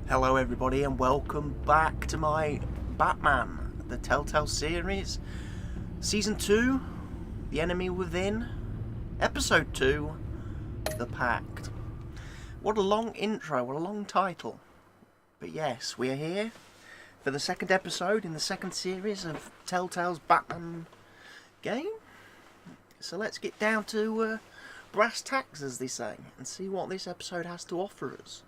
Hello everybody and welcome back to my Batman, the Telltale series, Season 2, The Enemy Within, Episode 2, The Pact. What a long intro, what a long title. But yes, we are here for the second episode in the second series of Telltale's Batman game. So let's get down to brass tacks, as they say, and see what this episode has to offer us.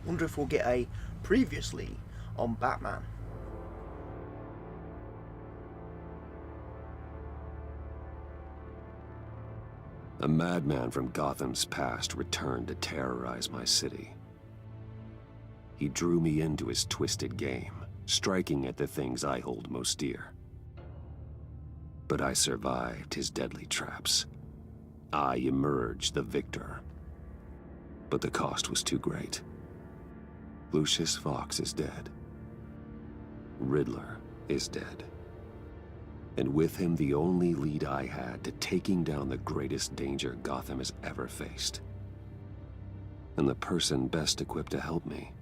Wonder if we'll get a previously on Batman. A madman from Gotham's past returned to terrorize my city. He drew me into his twisted game, striking at the things I hold most dear. But I survived his deadly traps. I emerged the victor. But the cost was too great. Lucius Fox is dead. Riddler is dead. And with him, the only lead I had to taking down the greatest danger Gotham has ever faced. And the person best equipped to help me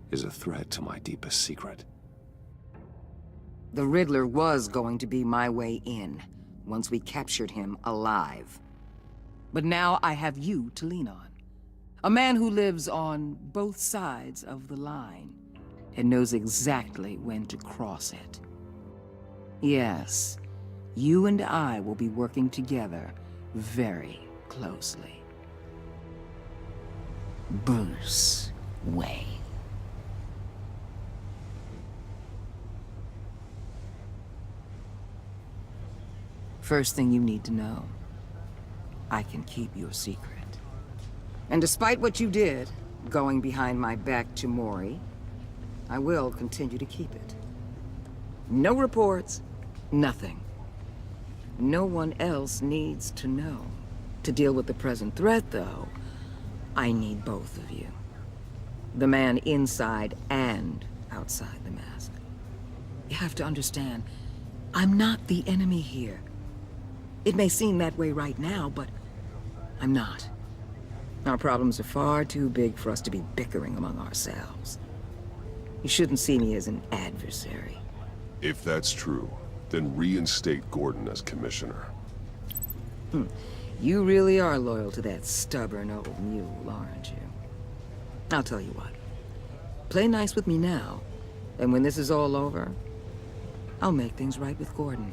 is a threat to my deepest secret. The Riddler was going to be my way in, once we captured him alive. But now I have you to lean on. A man who lives on both sides of the line and knows exactly when to cross it. Yes, you and I will be working together very closely. Bruce Wayne. First thing you need to know, I can keep your secret. And despite what you did, going behind my back to Mori, I will continue to keep it. No reports, nothing. No one else needs to know. To deal with the present threat, though, I need both of you. The man inside and outside the mask. You have to understand, I'm not the enemy here. It may seem that way right now, but I'm not. Our problems are far too big for us to be bickering among ourselves. You shouldn't see me as an adversary. If that's true, then reinstate Gordon as commissioner. You really are loyal to that stubborn old mule, aren't you? I'll tell you what. Play nice with me now, and when this is all over, I'll make things right with Gordon.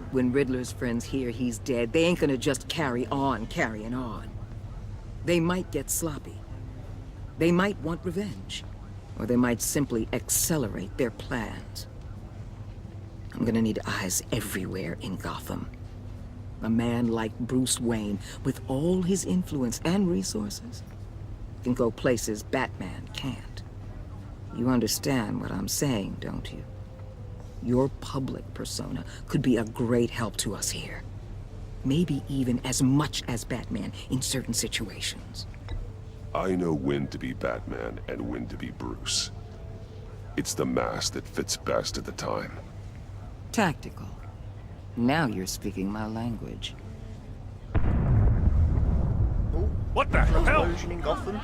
When Riddler's friends hear he's dead, they ain't gonna just carry on carrying on. They might get sloppy. They might want revenge. Or they might simply accelerate their plans. I'm gonna need eyes everywhere in Gotham. A man like Bruce Wayne, with all his influence and resources, can go places Batman can't. You understand what I'm saying, don't you? Your public persona could be a great help to us here. Maybe even as much as Batman in certain situations. I know when to be Batman and when to be Bruce. It's the mask that fits best at the time. Tactical. Now you're speaking my language. What the hell? Explosion in Gotham?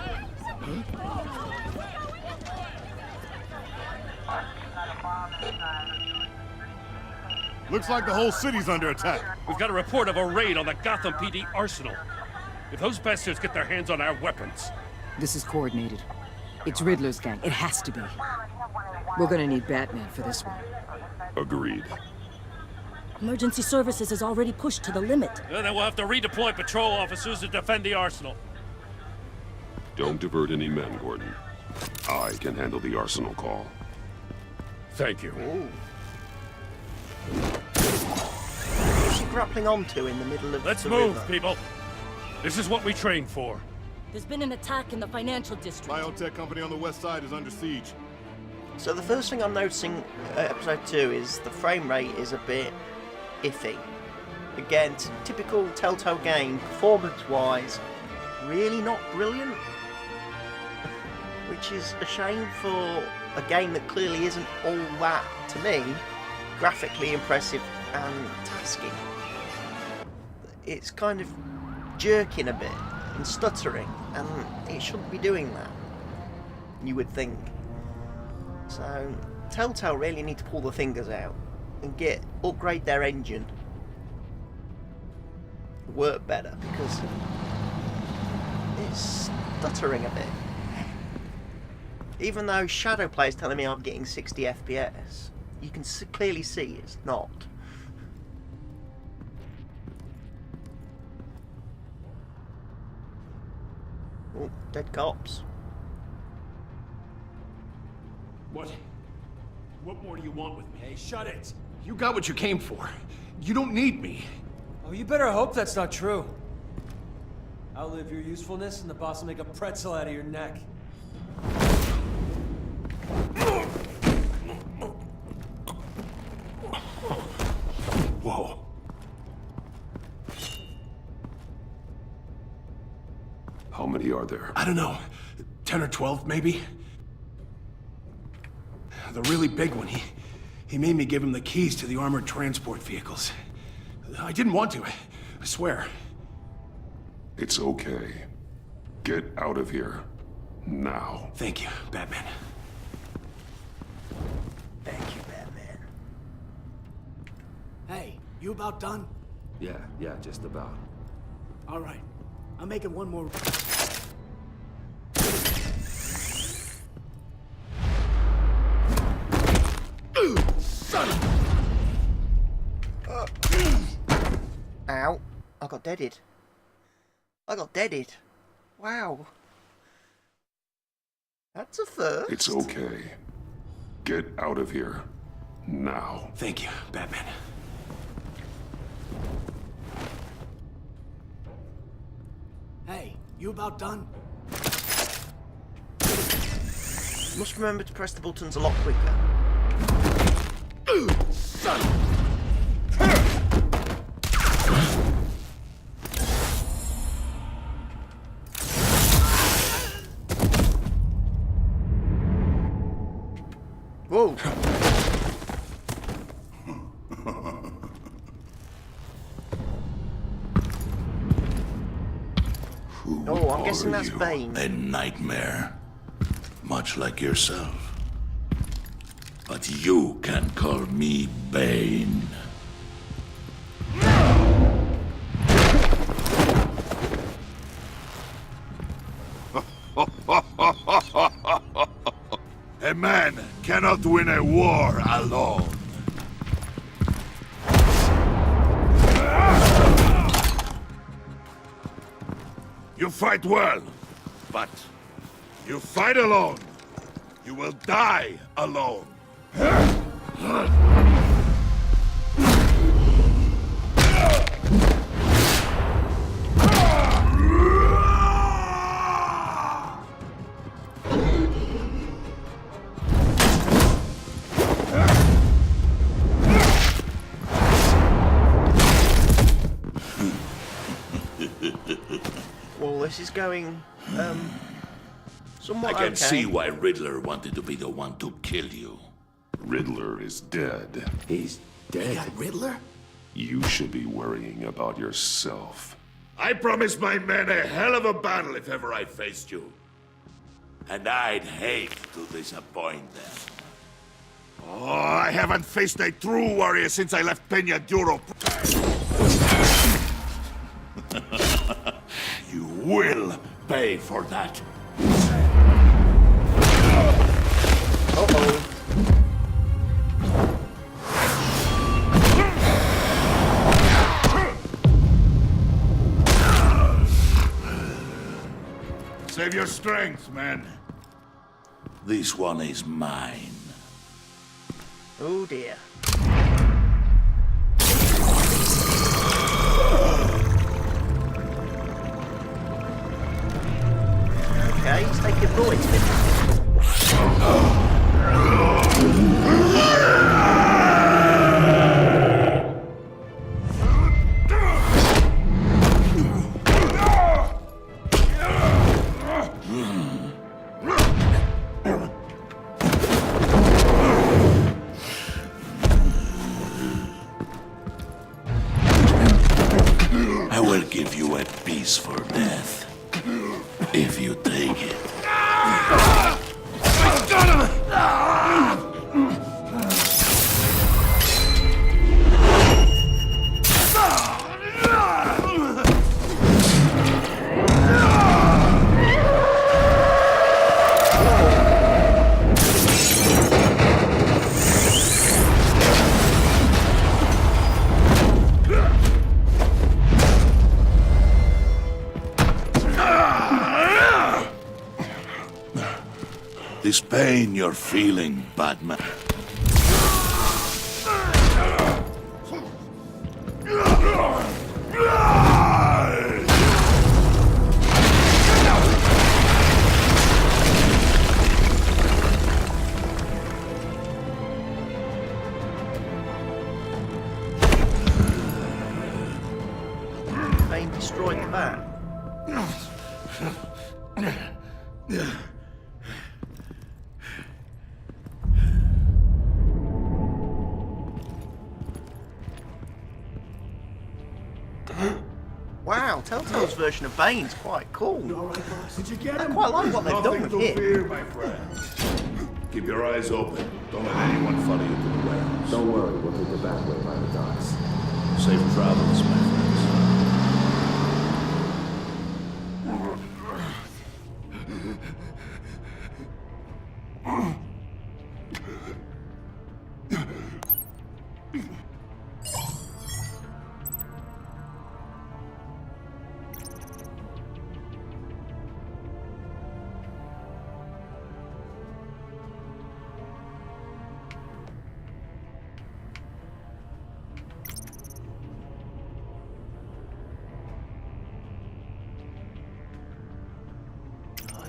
Looks like the whole city's under attack. We've got a report of a raid on the Gotham PD arsenal. If those bastards get their hands on our weapons... This is coordinated. It's Riddler's gang. It has to be. We're gonna need Batman for this one. Agreed. Emergency services is already pushed to the limit. Then we'll have to redeploy patrol officers to defend the arsenal. Don't divert any men, Gordon. I can handle the arsenal call. Thank you. What's she grappling onto in the middle of Let's the move, river? people. This is what we train for. There's been an attack in the financial district. Biotech company on the west side is under siege. So the first thing I'm noticing at episode 2 is the frame rate is a bit iffy. Again, typical Telltale game, performance-wise, really not brilliant. Which is a shame for a game that clearly isn't all that, to me, graphically impressive and tasking. It's kind of jerking a bit and stuttering, and it shouldn't be doing that, you would think. So Telltale really need to pull the fingers out and upgrade their engine, work better, because it's stuttering a bit. Even though Shadowplay is telling me I'm getting 60 FPS, you can clearly see it's not. Oh, dead cops. What more do you want with me? Hey, shut it! You got what you came for. You don't need me. Oh, you better hope that's not true. Outlive your usefulness and the boss will make a pretzel out of your neck. Whoa. How many are there? I don't know. 10 or 12, maybe? The really big one, he made me give him the keys to the armored transport vehicles. I didn't want to, I swear. It's okay. Get out of here. Now. Thank you, Batman. Thank you, Batman. Hey, you about done? Yeah, just about. All right. I'm making one more. Son of... Ow. I got deaded. Wow. That's a first. It's okay. Get out of here. Now. Thank you, Batman. Hey, you about done? Must remember to press the buttons a lot quicker. Son. Whoa. Oh, I'm guessing that's Bane. A nightmare, much like yourself. But you can call me Bane. A man cannot win a war alone. You fight well, but you fight alone. You will die alone. Well, this is going, somewhat I can okay. see why Riddler wanted to be the one to kill you. Riddler is dead. He's dead. Riddler? You should be worrying about yourself. I promised my men a hell of a battle if ever I faced you. And I'd hate to disappoint them. Oh, I haven't faced a true warrior since I left Peña Duro. You will pay for that. Uh-oh. Save your strength, man. This one is mine. Oh dear. Okay, he's taking bullets with him. I will give you a piece for death, if you take it. I got him! This pain you're feeling, Batman. Bane destroyed the bat. Wow, Telltale's version of Bane's quite cool. Did you get I him? quite like what they've done with to him. fear, my friend. Keep your eyes open. Don't let anyone follow you to the warehouse. Don't worry, we'll take the back way by the docks. Safe travels, my friends.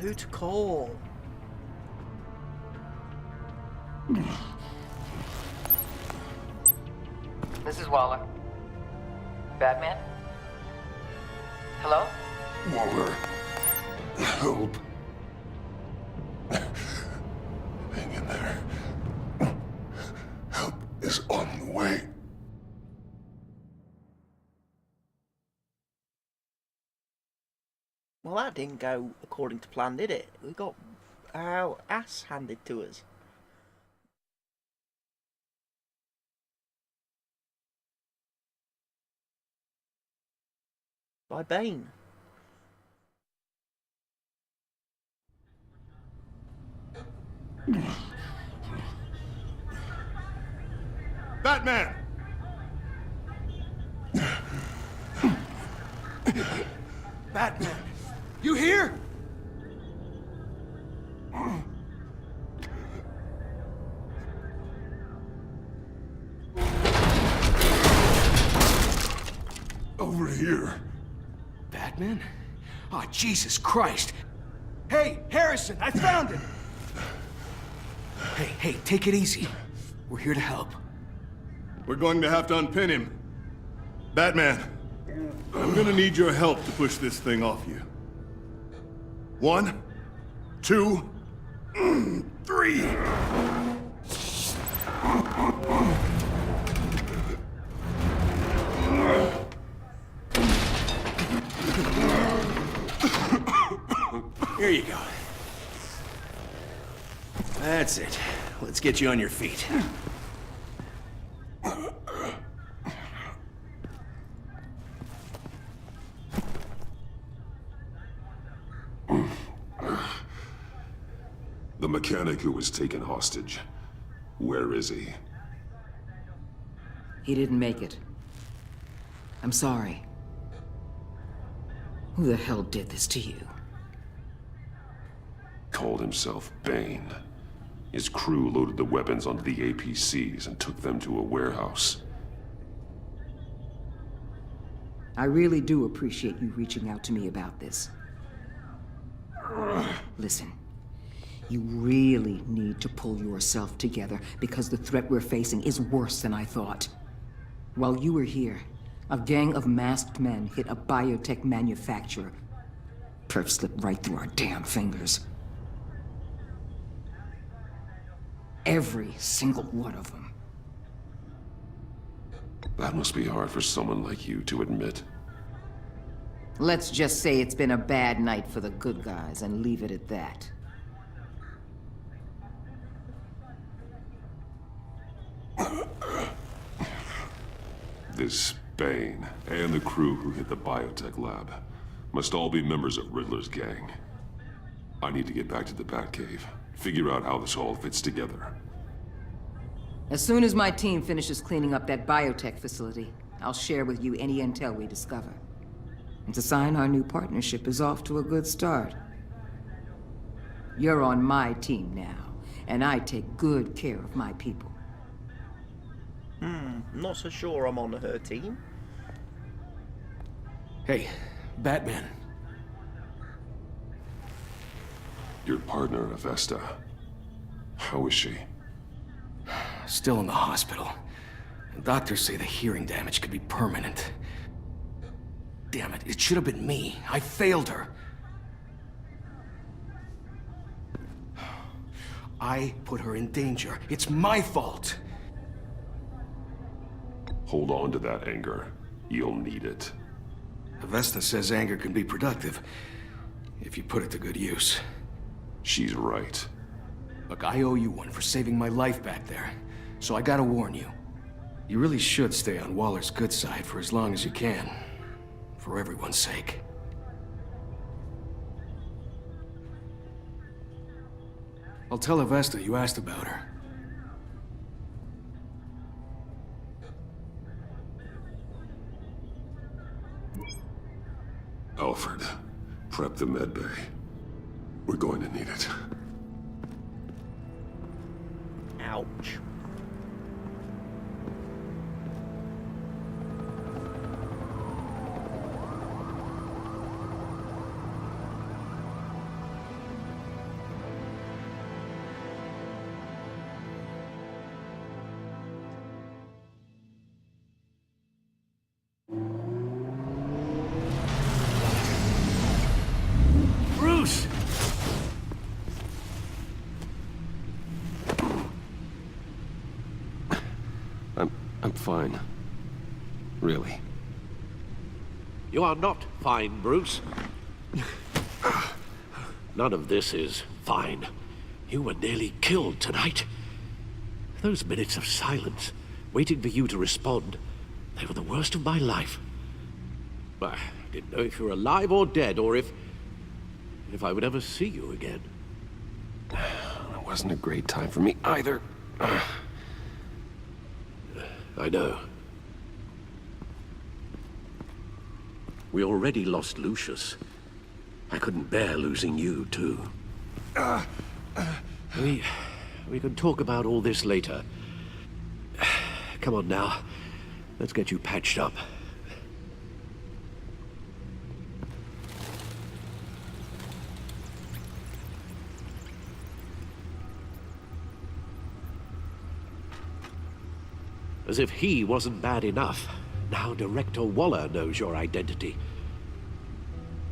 Who to call? Mrs. Waller. Batman? Hello? Waller. Help. Hang in there. Help is on the way. Well, that didn't go according to plan, did it? We got our ass handed to us. By Bane. Batman! Batman, you here? Over here. Batman? Oh, Jesus Christ. Hey, Harrison, I found him! Hey, take it easy. We're here to help. We're going to have to unpin him. Batman, I'm gonna need your help to push this thing off you. 1, 2, 3. Here you go. That's it. Let's get you on your feet. The mechanic who was taken hostage. Where is he? He didn't make it. I'm sorry. Who the hell did this to you? Called himself Bane. His crew loaded the weapons onto the APCs and took them to a warehouse. I really do appreciate you reaching out to me about this. Listen, You really need to pull yourself together, because the threat we're facing is worse than I thought. While you were here, a gang of masked men hit a biotech manufacturer. Perf slipped right through our damn fingers. Every single one of them. That must be hard for someone like you to admit. Let's just say it's been a bad night for the good guys and leave it at that. This Bane and the crew who hit the biotech lab must all be members of Riddler's gang. I need to get back to the Batcave, figure out how this all fits together. As soon as my team finishes cleaning up that biotech facility, I'll share with you any intel we discover. And to sign our new partnership is off to a good start. You're on my team now, and I take good care of my people. Not so sure I'm on her team. Hey, Batman. Your partner, Avesta. How is she? Still in the hospital. Doctors say the hearing damage could be permanent. Damn it, it should have been me. I failed her. I put her in danger. It's my fault. Hold on to that anger. You'll need it. Avesta says anger can be productive, if you put it to good use. She's right. Look, I owe you one for saving my life back there. So I gotta warn you. You really should stay on Waller's good side for as long as you can. For everyone's sake. I'll tell Avesta you asked about her. Alfred, prep the med bay. We're going to need it. Ouch. Bruce! I'm fine. Really. You are not fine, Bruce. None of this is fine. You were nearly killed tonight. Those minutes of silence, waiting for you to respond, they were the worst of my life. I didn't know if you were alive or dead, or if I would ever see you again. It wasn't a great time for me either. I know. We already lost Lucius. I couldn't bear losing you, too. We can talk about all this later. Come on now. Let's get you patched up. As if he wasn't bad enough. Now Director Waller knows your identity.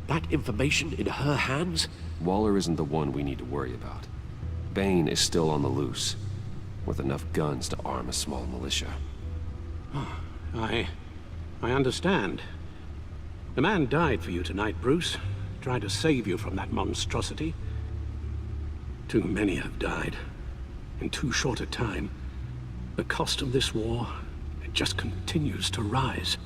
That information in her hands? Waller isn't the one we need to worry about. Bane is still on the loose, with enough guns to arm a small militia. I understand. The man died for you tonight, Bruce. Tried to save you from that monstrosity. Too many have died. In too short a time. The cost of this war, it just continues to rise.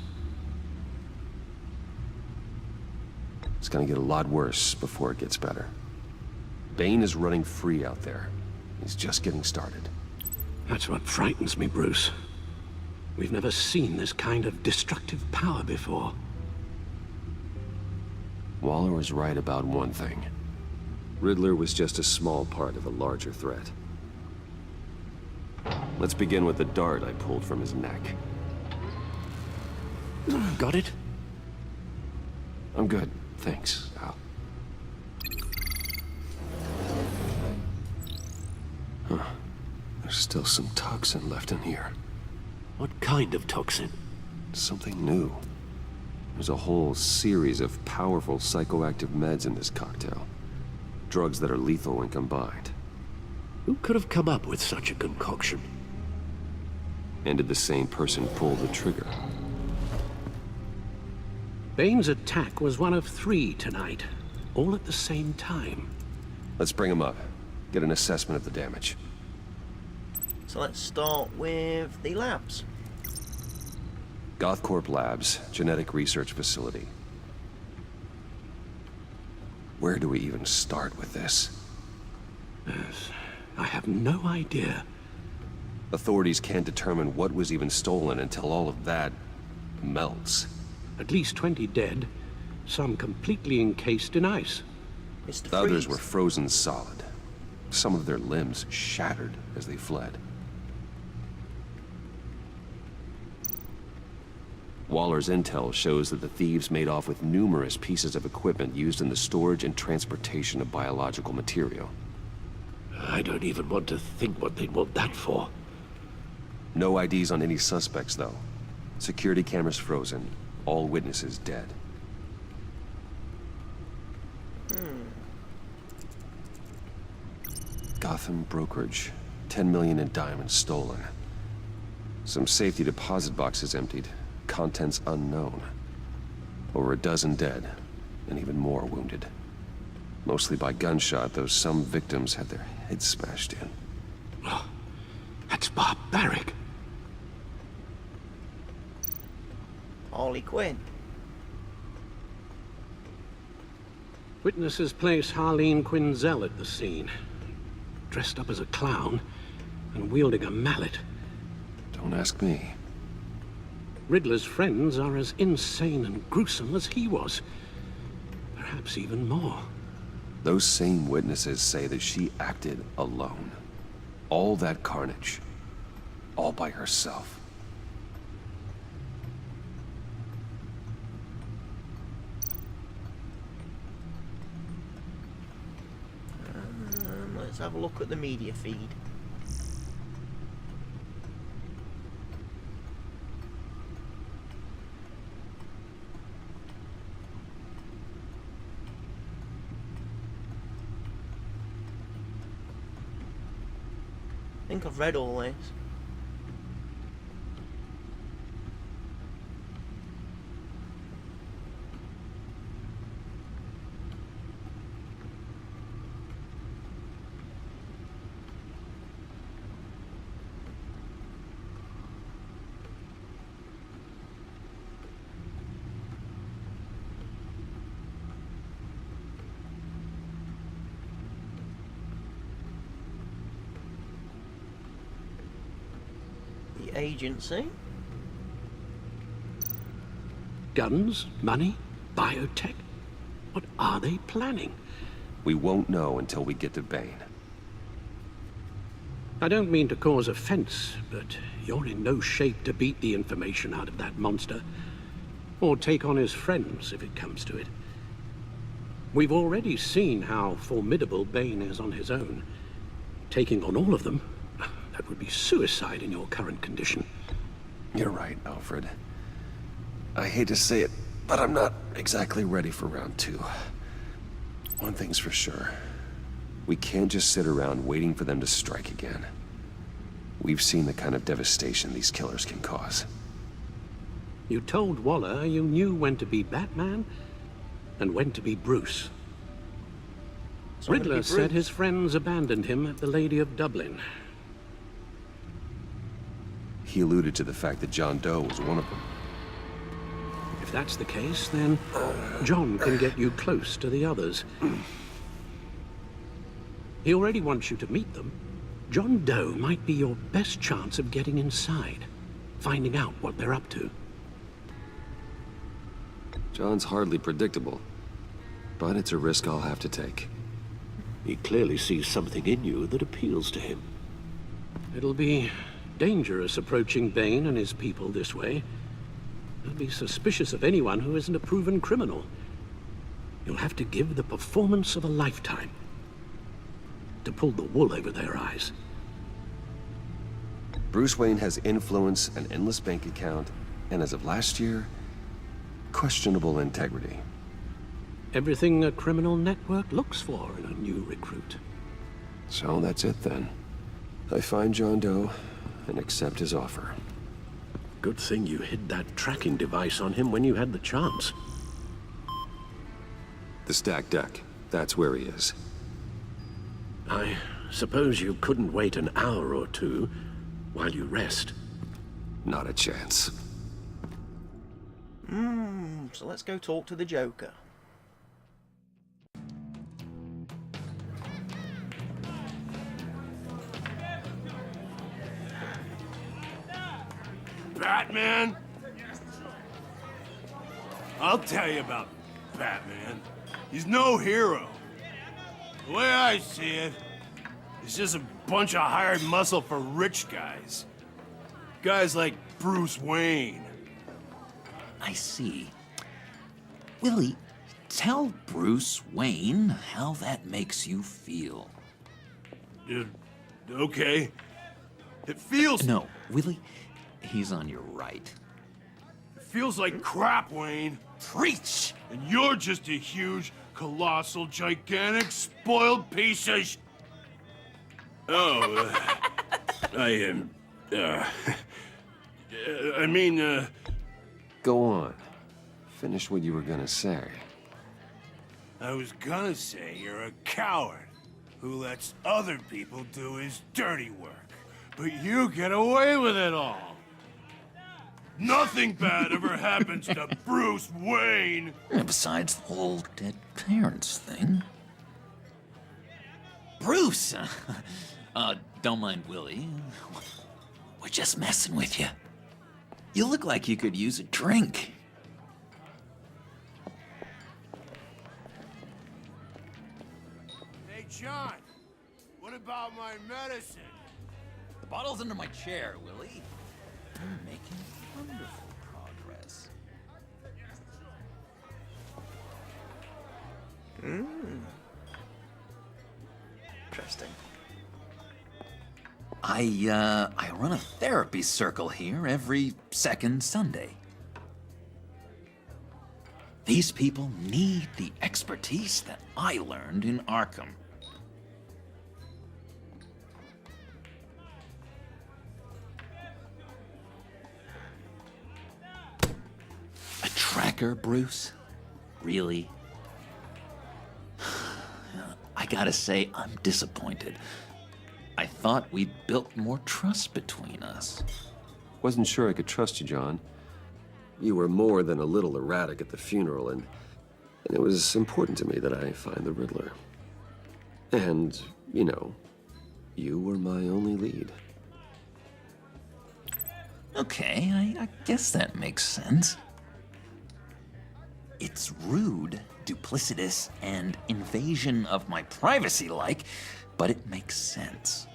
It's gonna get a lot worse before it gets better. Bane is running free out there. He's just getting started. That's what frightens me, Bruce. We've never seen this kind of destructive power before. Waller was right about one thing. Riddler was just a small part of a larger threat. Let's begin with the dart I pulled from his neck. Got it? I'm good, thanks, Al. still some toxin left in here. What kind of toxin? Something new. There's a whole series of powerful psychoactive meds in this cocktail. Drugs that are lethal when combined. Who could have come up with such a concoction? And did the same person pull the trigger? Bane's attack was one of 3 tonight, all at the same time. Let's bring him up. Get an assessment of the damage. So let's start with the labs. Gothcorp Labs, genetic research facility. Where do we even start with this? Yes, I have no idea. Authorities can't determine what was even stolen until all of that melts. At least 20 dead, some completely encased in ice. Others were frozen solid. Some of their limbs shattered as they fled. Waller's intel shows that the thieves made off with numerous pieces of equipment used in the storage and transportation of biological material. I don't even want to think what they'd want that for. No IDs on any suspects, though. Security cameras frozen. All witnesses dead. Gotham brokerage. 10 million in diamonds stolen. Some safety deposit boxes emptied. Contents unknown. Over a dozen dead, and even more wounded. Mostly by gunshot, though some victims had their heads smashed in. Oh, that's barbaric. Harley Quinn. Witnesses place Harley Quinn at the scene. Dressed up as a clown and wielding a mallet. Don't ask me. Riddler's friends are as insane and gruesome as he was. Perhaps even more. Those same witnesses say that she acted alone. All that carnage. All by herself. Let's have a look at the media feed. I think I've read all this. Agency. Guns, money, biotech. What are they planning? We won't know until we get to Bane. I don't mean to cause offense, but you're in no shape to beat the information out of that monster. Or take on his friends, if it comes to it. We've already seen how formidable Bane is on his own. Taking on all of them, that would be suicide in your current condition. You're right, Alfred. I hate to say it, but I'm not exactly ready for round 2. One thing's for sure. We can't just sit around waiting for them to strike again. We've seen the kind of devastation these killers can cause. You told Waller you knew when to be Batman and when to be Bruce. So Riddler said his friends abandoned him at the Lady of Dublin. He alluded to the fact that John Doe was one of them. If that's the case, then John can get you close to the others. He already wants you to meet them. John Doe might be your best chance of getting inside, finding out what they're up to. John's hardly predictable, but it's a risk I'll have to take. He clearly sees something in you that appeals to him. It'll be dangerous approaching Bane and his people this way. He'll be suspicious of anyone who isn't a proven criminal. You'll have to give the performance of a lifetime to pull the wool over their eyes. Bruce Wayne has influence, an endless bank account, and as of last year, questionable integrity. Everything a criminal network looks for in a new recruit. So that's it then. I find John Doe and accept his offer. Good thing you hid that tracking device on him when you had the chance. The stacked deck, that's where he is. I suppose you couldn't wait an hour or two while you rest. Not a chance. So let's go talk to the Joker. Batman? I'll tell you about Batman. He's no hero. The way I see it, he's just a bunch of hired muscle for rich guys. Guys like Bruce Wayne. I see. Willie, tell Bruce Wayne how that makes you feel. Okay. It feels... No, Willie, he's on your right. It feels like crap, Wayne. Preach! And you're just a huge, colossal, gigantic, spoiled piece of sh... Oh, I am... I mean, Go on. Finish what you were gonna say. I was gonna say you're a coward who lets other people do his dirty work. But you get away with it all. Nothing bad ever happens to Bruce Wayne. Besides the whole dead parents thing. Bruce! Don't mind Willie. We're just messing with you. You look like you could use a drink. Hey, John, what about my medicine? The bottle's under my chair, Willie. You're making wonderful progress. Interesting. I run a therapy circle here every second Sunday. These people need the expertise that I learned in Arkham. A tracker, Bruce? Really? I gotta say, I'm disappointed. I thought we'd built more trust between us. Wasn't sure I could trust you, John. You were more than a little erratic at the funeral, and it was important to me that I find the Riddler. And, you know, you were my only lead. Okay, I guess that makes sense. It's rude, duplicitous, and invasion of my privacy-like, but it makes sense.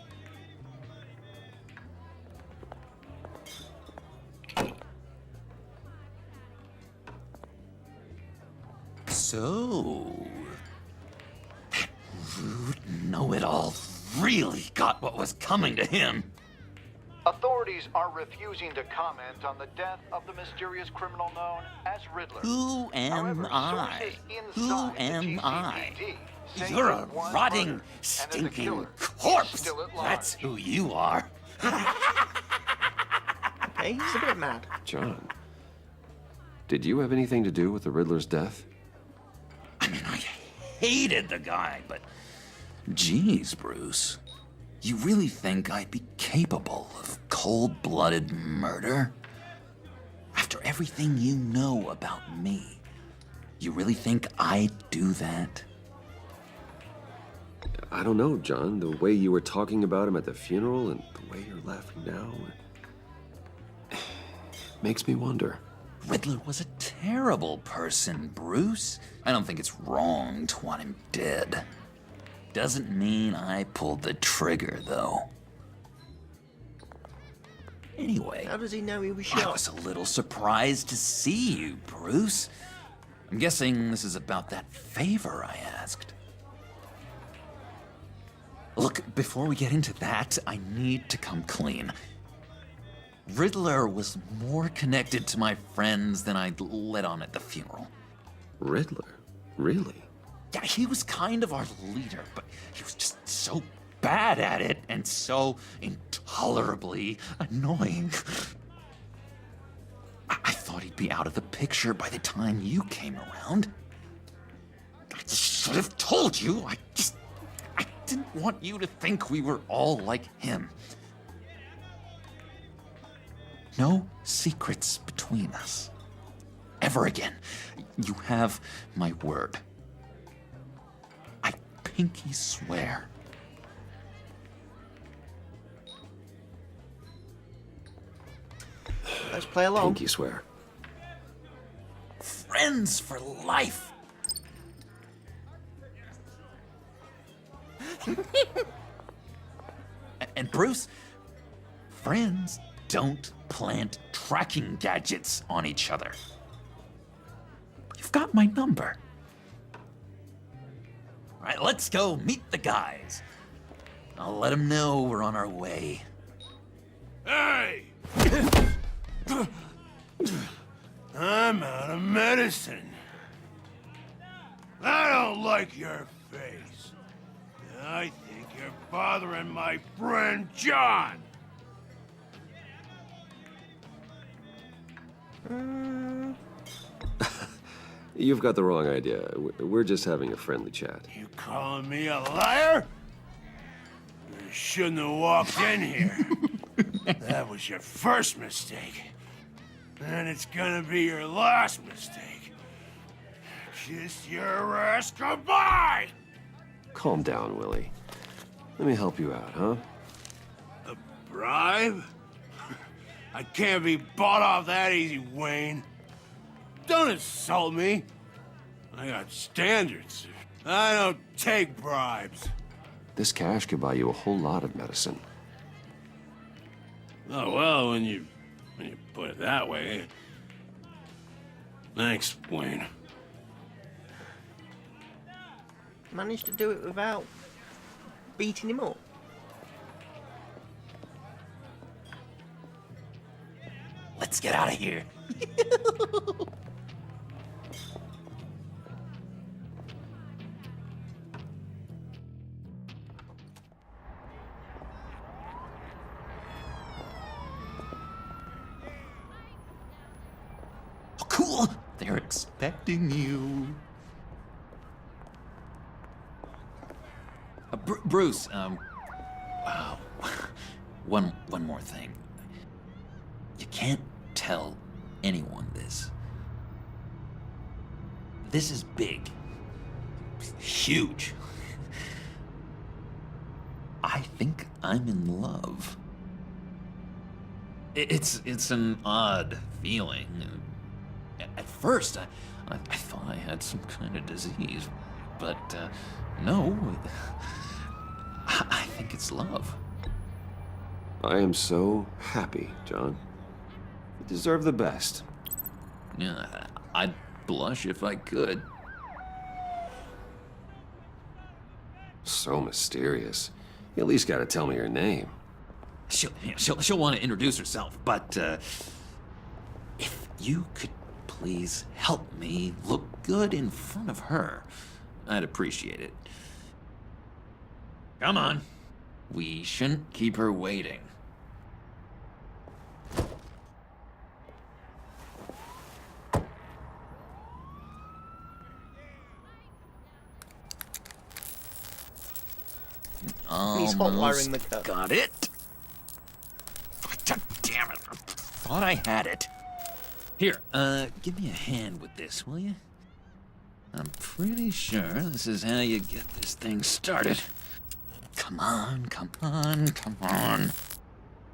So, that rude know-it-all really got what was coming to him. Authorities are refusing to comment on the death of the mysterious criminal known as Riddler. Who am I? Who am I? You're a rotting, stinking corpse! That's who you are. Okay, he's a bit mad. John, did you have anything to do with the Riddler's death? I mean, I hated the guy, but... Geez, Bruce. You really think I'd be capable of cold-blooded murder? After everything you know about me, you really think I'd do that? I don't know, John. The way you were talking about him at the funeral and the way you're laughing now... makes me wonder. Riddler was a terrible person, Bruce. I don't think it's wrong to want him dead. Doesn't mean I pulled the trigger, though. Anyway... How does he know he was shot? I was a little surprised to see you, Bruce. I'm guessing this is about that favor I asked. Look, before we get into that, I need to come clean. Riddler was more connected to my friends than I'd let on at the funeral. Riddler? Really? Yeah, he was kind of our leader, but he was just so bad at it and so intolerably annoying. I thought he'd be out of the picture by the time you came around. I should have told you. I didn't want you to think we were all like him. No secrets between us. Ever again. You have my word. I pinky swear. Let's play along. Pinky swear. Friends for life. And Bruce, friends don't plant tracking gadgets on each other. You've got my number. All right, let's go meet the guys. I'll let them know we're on our way. Hey! I'm out of medicine. I don't like your face. I think you're bothering my friend John. You've got the wrong idea. We're just having a friendly chat. You calling me a liar? You shouldn't have walked in here. That was your first mistake. And it's gonna be your last mistake. Kiss your ass goodbye! Calm down, Willie. Let me help you out, huh? A bribe? I can't be bought off that easy, Wayne. Don't insult me. I got standards. I don't take bribes. This cash could buy you a whole lot of medicine. Oh, well, when you put it that way. Thanks, Wayne. Managed to do it without beating him up. Let's get out of here. Oh, cool. They're expecting you. Bruce, wow. One more thing. You can't tell anyone this. This is big. Huge. I think I'm in love. It's an odd feeling. At first, I thought I had some kind of disease, but no. I think it's love. I am so happy, John. You deserve the best. Yeah, I'd blush if I could. So mysterious. You at least gotta tell me your name. She'll want to introduce herself, but if you could please help me look good in front of her, I'd appreciate it. Come on. We shouldn't keep her waiting. He's hot wiring the cup. Got it. God damn it. I thought I had it. Here, give me a hand with this, will you? I'm pretty sure this is how you get this thing started. Come on, come on, come on.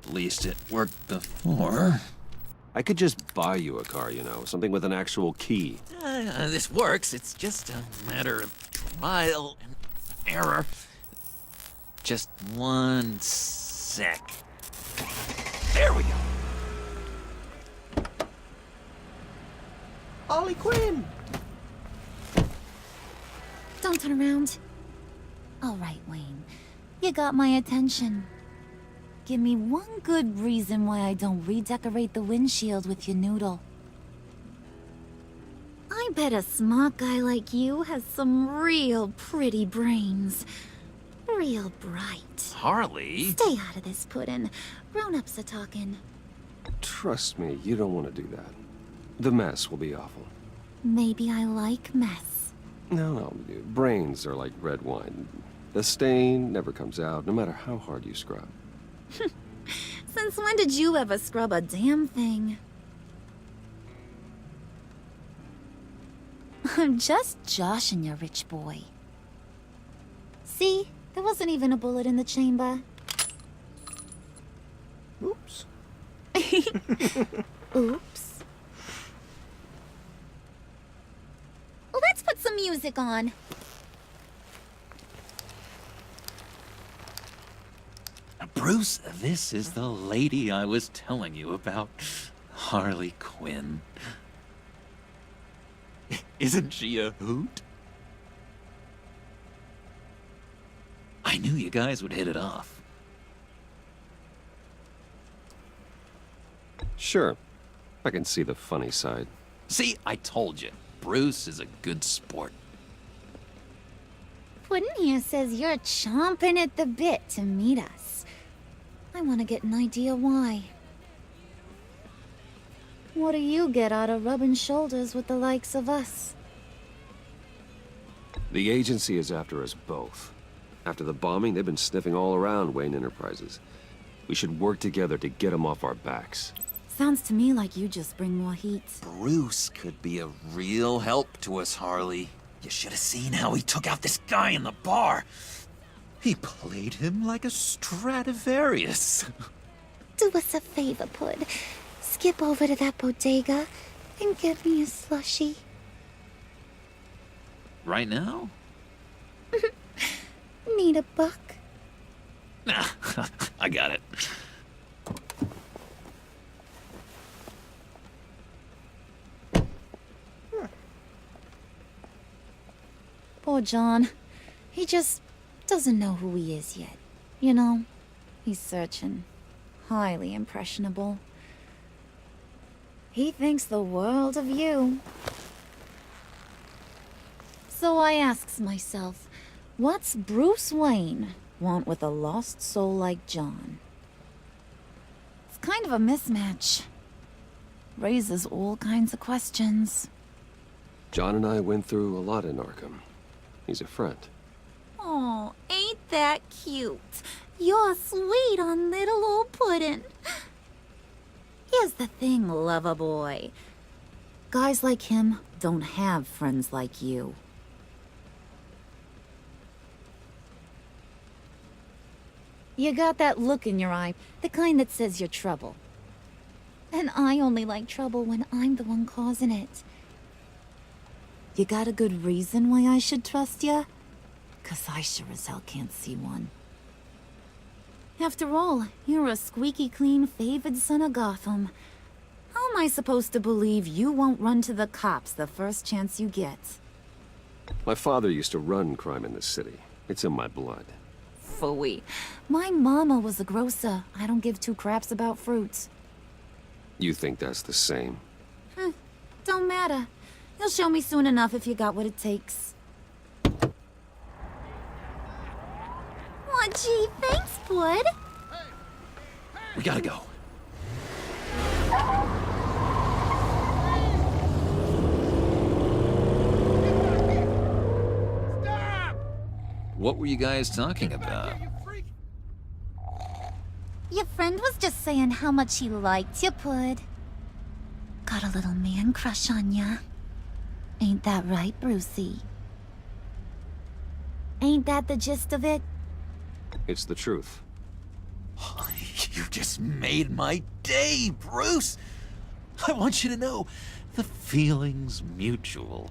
At least it worked before. I could just buy you a car, you know, something with an actual key. This works. It's just a matter of trial and error. Just one sec. There we go. Harley Quinn! Don't turn around. All right, Wayne. You got my attention. give me one good reason why I don't redecorate the windshield with your noodle. I bet a smart guy like you has some real pretty brains. Real bright. Harley? Stay out of this, Puddin'. Grown-ups are talking. Trust me, you don't want to do that. The mess will be awful. Maybe I like mess. No, brains are like red wine. The stain never comes out, no matter how hard you scrub. Since when did you ever scrub a damn thing? I'm just joshing you, rich boy. See? There wasn't even a bullet in the chamber. Oops. Oops. Well, let's put some music on. Bruce, this is the lady I was telling you about. Harley Quinn. Isn't she a hoot? I knew you guys would hit it off. Sure. I can see the funny side. See, I told you. Bruce is a good sport. Puddin' here says you're chomping at the bit to meet us. I want to get an idea why. What do you get out of rubbing shoulders with the likes of us? The agency is after us both. After the bombing, they've been sniffing all around Wayne Enterprises. We should work together to get them off our backs. Sounds to me like you just bring more heat. Bruce could be a real help to us, Harley. You should have seen how he took out this guy in the bar. He played him like a Stradivarius. Do us a favor, Pud. Skip over to that bodega and get me a slushie. Right now? Need a buck? Nah, I got it. Poor John. He just doesn't know who he is yet. You know, he's searching. Highly impressionable. He thinks the world of you. So I asks myself, what's Bruce Wayne want with a lost soul like John? It's kind of a mismatch. Raises all kinds of questions. John and I went through a lot in Arkham. He's a friend. Oh, ain't that cute? You're sweet on little old Puddin'. Here's the thing, lover boy. Guys like him don't have friends like you. You got that look in your eye, the kind that says you're trouble. And I only like trouble when I'm the one causing it. You got a good reason why I should trust you? 'Cause I sure as hell can't see one. After all, you're a squeaky clean favored son of Gotham. How am I supposed to believe you won't run to the cops the first chance you get? My father used to run crime in this city. It's in my blood. Phooey. My mama was a grocer. I don't give two craps about fruits. You think that's the same? Don't matter. You'll show me soon enough if you got what it takes. Aw, gee, thanks, Bud. We gotta go. What were you guys talking about? Your friend was just saying how much he liked you, Pud. Got a little man crush on ya. Ain't that right, Brucey? Ain't that the gist of it? It's the truth. You just made my day, Bruce! I want you to know, the feeling's mutual.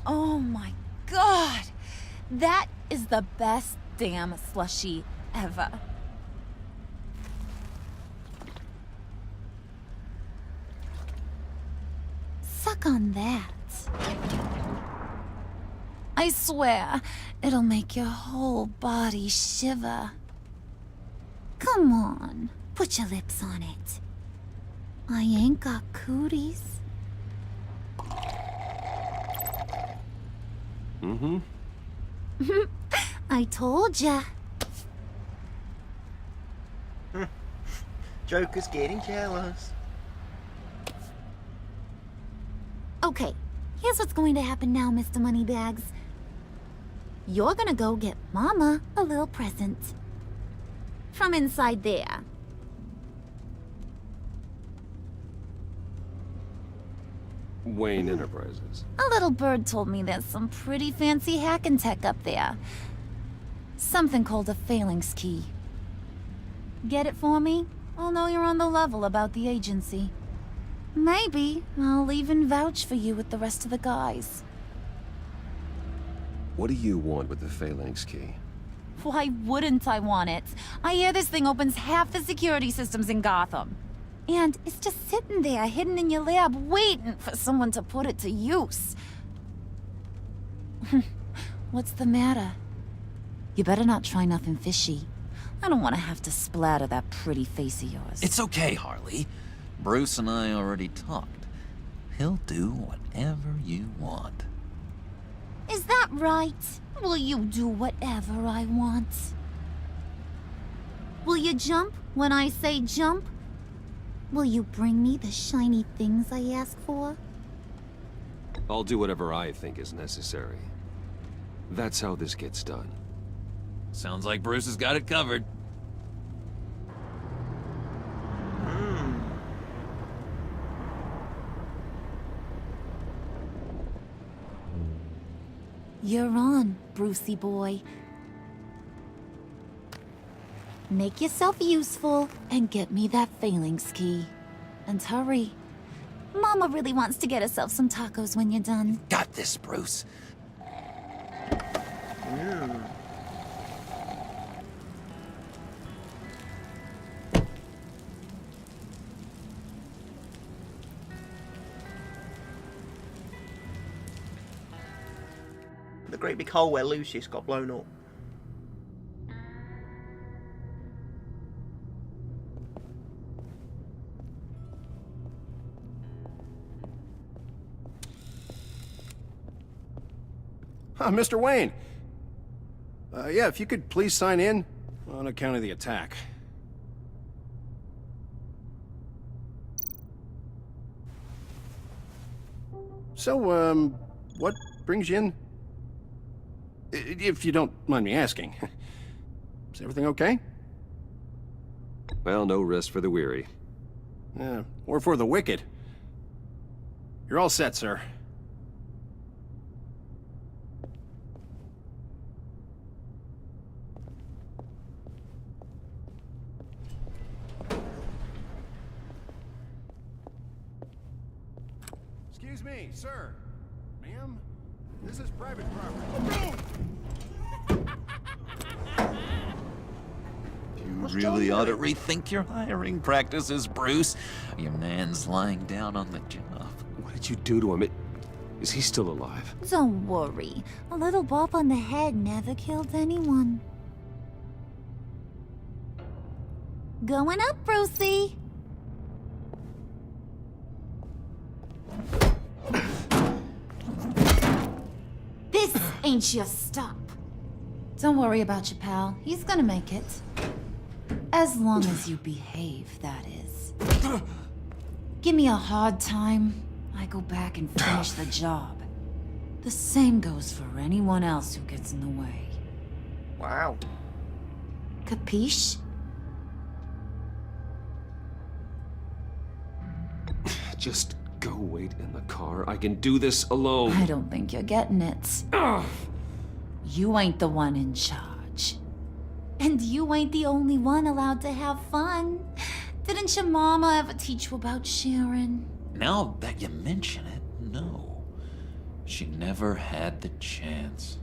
Oh my god! That is the best damn slushie ever. Suck on that. I swear, it'll make your whole body shiver. Come on, put your lips on it. I ain't got cooties. Mm-hmm. I told ya. Joker's getting jealous. Okay, here's what's going to happen now, Mr. Moneybags. You're gonna go get Mama a little present. From inside there. Wayne Enterprises. A little bird told me there's some pretty fancy hacking tech up there. Something called a phalanx key. Get it for me? I'll know you're on the level about the agency. Maybe I'll even vouch for you with the rest of the guys. What do you want with the phalanx key? Why wouldn't I want it? I hear this thing opens half the security systems in Gotham. And it's just sitting there, hidden in your lab, waiting for someone to put it to use. What's the matter? You better not try nothing fishy. I don't want to have to splatter that pretty face of yours. It's okay, Harley. Bruce and I already talked. He'll do whatever you want. Is that right? Will you do whatever I want? Will you jump when I say jump? Will you bring me the shiny things I ask for? I'll do whatever I think is necessary. That's how this gets done. Sounds like Bruce has got it covered. You're on, Brucey boy. Make yourself useful and get me that phalanx key. And hurry. Mama really wants to get herself some tacos when you're done. Got this, Bruce. The great big hole where Lucius got blown up. Mr. Wayne. Yeah, if you could please sign in on account of the attack. So, what brings you in? If you don't mind me asking. Is everything okay? Well, no rest for the weary. Or for the wicked. You're all set, sir. Excuse me, sir. Ma'am? This is private property. You really ought to rethink your hiring practices, Bruce. Your man's lying down on the job. What did you do to him? Is he still alive? Don't worry. A little bop on the head never killed anyone. Going up, Brucey. This ain't your stop. Don't worry about your pal. He's gonna make it. As long as you behave, that is. Give me a hard time, I go back and finish the job. The same goes for anyone else who gets in the way. Wow. Capiche? Just go wait in the car. I can do this alone. I don't think you're getting it. Ugh. You ain't the one in charge. And you ain't the only one allowed to have fun. Didn't your mama ever teach you about sharing? Now that you mention it, no. She never had the chance.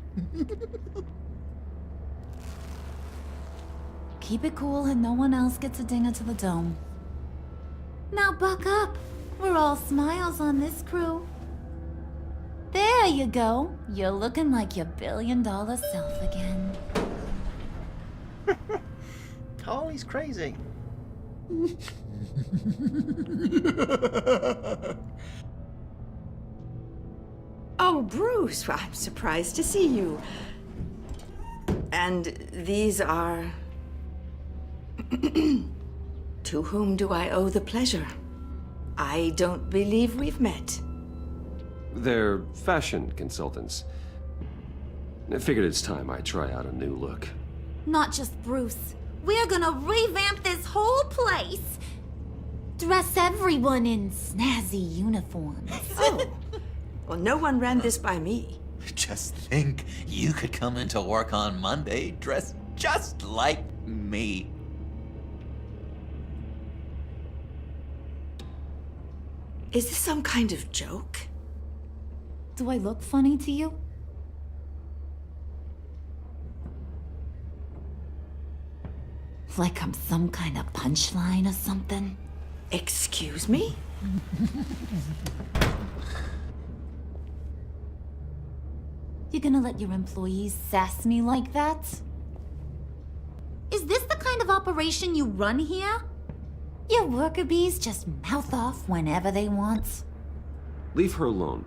Keep it cool and no one else gets a dinger to the dome. Now buck up. We're all smiles on this crew. There! There you go. You're looking like your billion-dollar self again. Harley's crazy. Oh, Bruce, I'm surprised to see you. And these are... To whom do I owe the pleasure? I don't believe we've met. They're fashion consultants. I figured it's time I try out a new look. Not just Bruce. We're gonna revamp this whole place. Dress everyone in snazzy uniforms. Oh. Well, no one ran this by me. Just think, you could come into work on Monday dressed just like me. Is this some kind of joke? Do I look funny to you? Like I'm some kind of punchline or something? Excuse me? You gonna let your employees sass me like that? Is this the kind of operation you run here? Your worker bees just mouth off whenever they want? Leave her alone.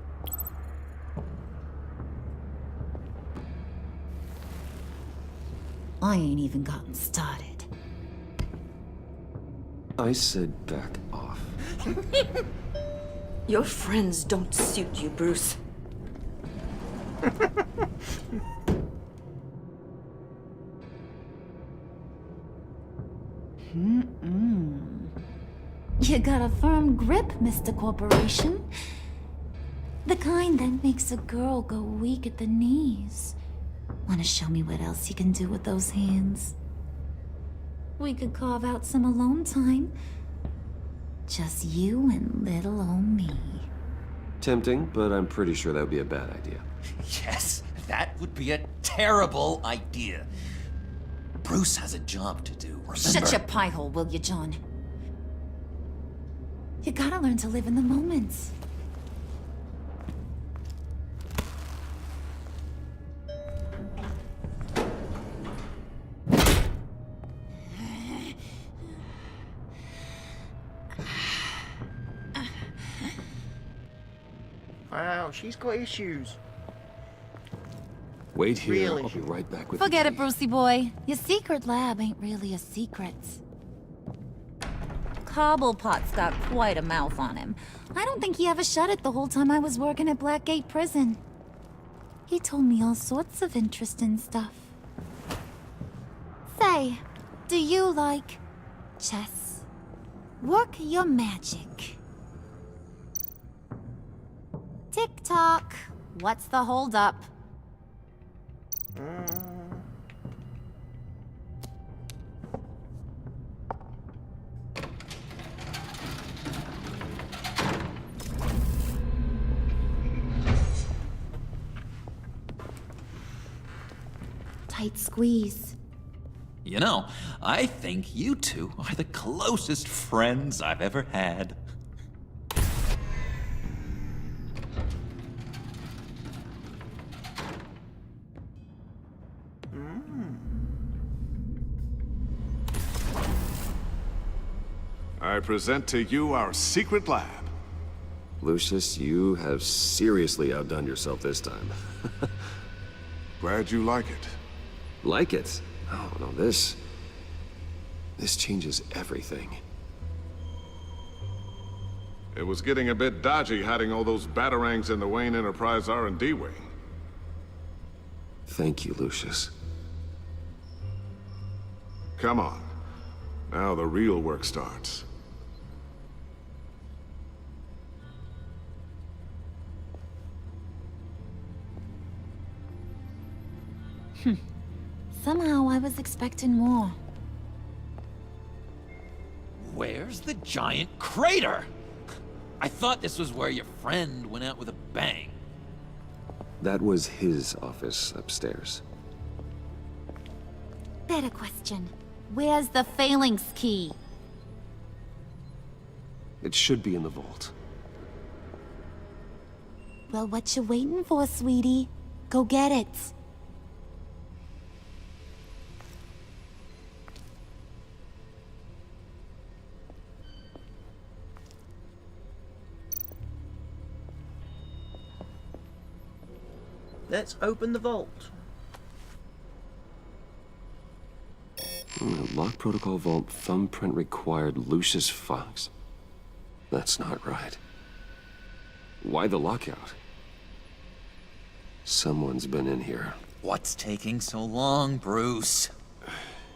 I ain't even gotten started. I said back off. Your friends don't suit you, Bruce. You got a firm grip, Mr. Corporation. The kind that makes a girl go weak at the knees. Wanna show me what else you can do with those hands? We could carve out some alone time. Just you and little old me. Tempting, but I'm pretty sure that would be a bad idea. Yes, that would be a terrible idea. Bruce has a job to do, remember? Shut your pie hole, will you, John? You gotta learn to live in the moment. Wow, she's got issues. Wait here, Really? I'll be right back with Forget the it, key. Brucey boy. Your secret lab ain't really a secret. Cobblepot's got quite a mouth on him. I don't think he ever shut it the whole time I was working at Blackgate Prison. He told me all sorts of interesting stuff. Say, do you like chess? Work your magic. Tick-tock. What's the holdup? Tight squeeze. You know, I think you two are the closest friends I've ever had. I present to you our secret lab. Lucius, you have seriously outdone yourself this time. Glad you like it. Like it? Oh, no, this changes everything. It was getting a bit dodgy hiding all those batarangs in the Wayne Enterprise R&D wing. Thank you, Lucius. Come on. Now the real work starts. Somehow I was expecting more. Where's the giant crater? I thought this was where your friend went out with a bang. That was his office upstairs. Better question. Where's the phalanx key? It should be in the vault. Well, what you waiting for, sweetie? Go get it. Let's open the vault. Lock protocol vault thumbprint required Lucius Fox. That's not right. Why the lockout? Someone's been in here. What's taking so long, Bruce?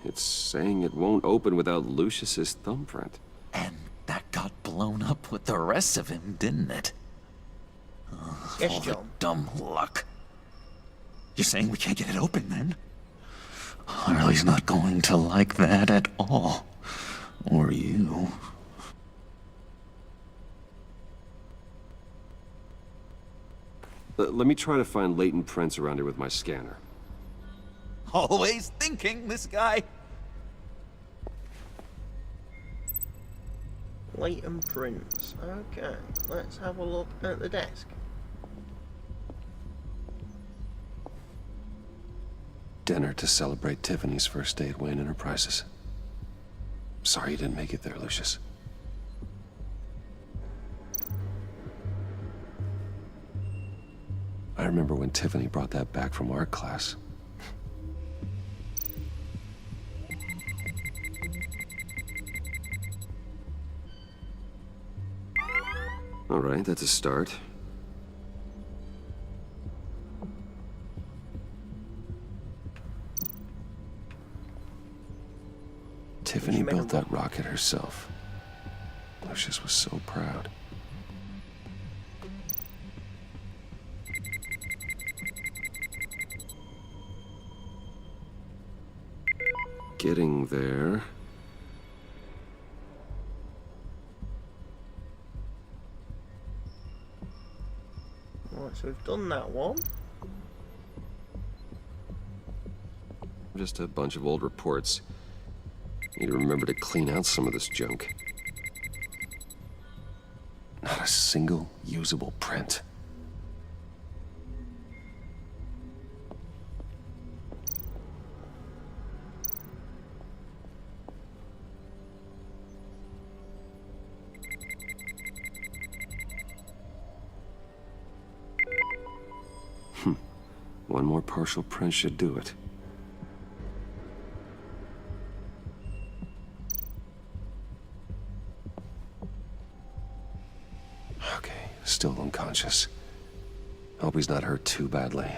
It's saying it won't open without Lucius's thumbprint. And that got blown up with the rest of him, didn't it? Yes, all the John. dumb luck. You're saying we can't get it open, then? Harley's not going to like that at all. Or you. Let me try to find latent prints around here with my scanner. Always thinking, this guy. Latent prints. Okay, let's have a look at the desk. Dinner to celebrate Tiffany's first day at Wayne Enterprises. Sorry you didn't make it there, Lucius. I remember when Tiffany brought that back from art class. All right, that's a start. Tiffany built that rocket herself. Lucius was so proud. Getting there. Right, so we've done that one. Just a bunch of old reports. Need to remember to clean out some of this junk. Not a single usable print. One more partial print should do it. Okay, still unconscious. Hope he's not hurt too badly.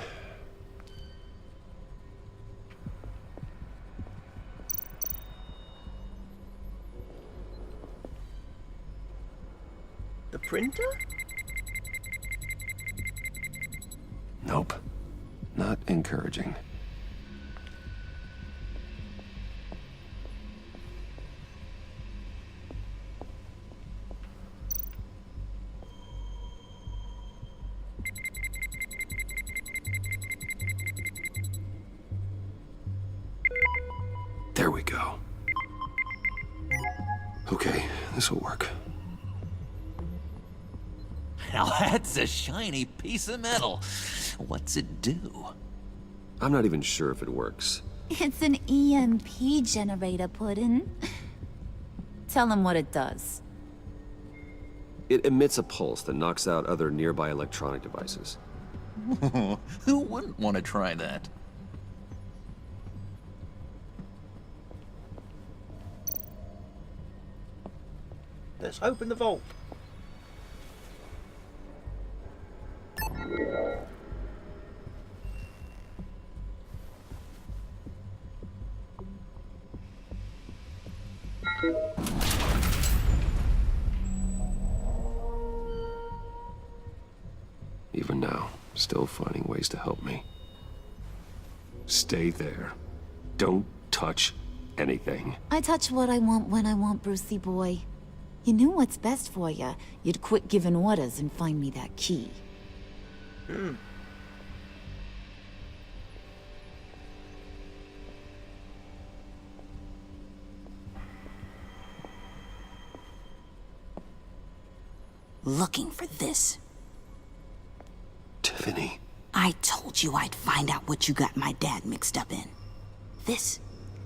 The printer? Nope. Not encouraging. There we go. Okay, this'll work. Now that's a shiny piece of metal. What's it do? I'm not even sure if it works. It's an EMP generator, Puddin'. Tell him what it does. It emits a pulse that knocks out other nearby electronic devices. Who wouldn't want to try that? Let's open the vault. Even now, still finding ways to help me. Stay there. Don't touch anything. I touch what I want when I want, Brucey boy. You knew what's best for you. You'd quit giving orders and find me that key. Looking for this. Tiffany. I told you I'd find out what you got my dad mixed up in. This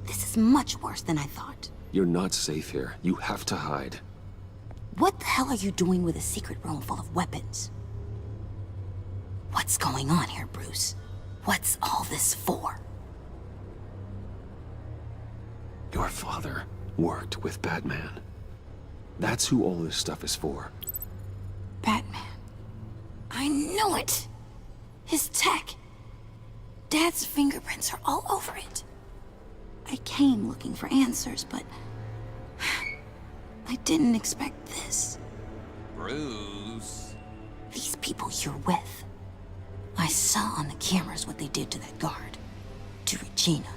is much worse than I thought. You're not safe here. You have to hide. What the hell are you doing with a secret room full of weapons? What's going on here, Bruce? What's all this for? Your father worked with Batman. That's who all this stuff is for. Batman. I knew it! His tech. Dad's fingerprints are all over it. I came looking for answers, but I didn't expect this. Bruce. These people you're with. I saw on the cameras what they did to that guard. To Regina.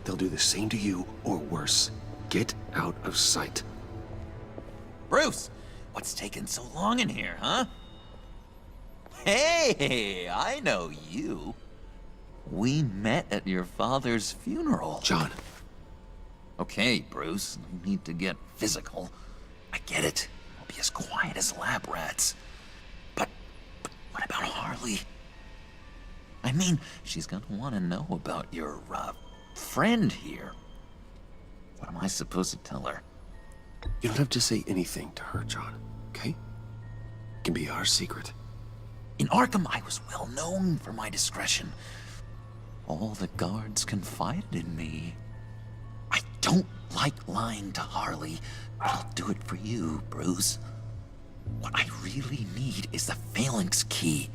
They'll do the same to you, or worse. Get out of sight. Bruce, what's taking so long in here, huh? Hey, I know you. We met at your father's funeral. John. Okay, Bruce, no need to get physical. I get it. We'll be as quiet as lab rats. But what about Harley? I mean, she's gonna want to know about your, friend here. What am I supposed to tell her? You don't have to say anything to her, John, okay? It can be our secret. In Arkham, I was well known for my discretion. All the guards confided in me. I don't like lying to Harley, but I'll do it for you, Bruce. What I really need is the phalanx key.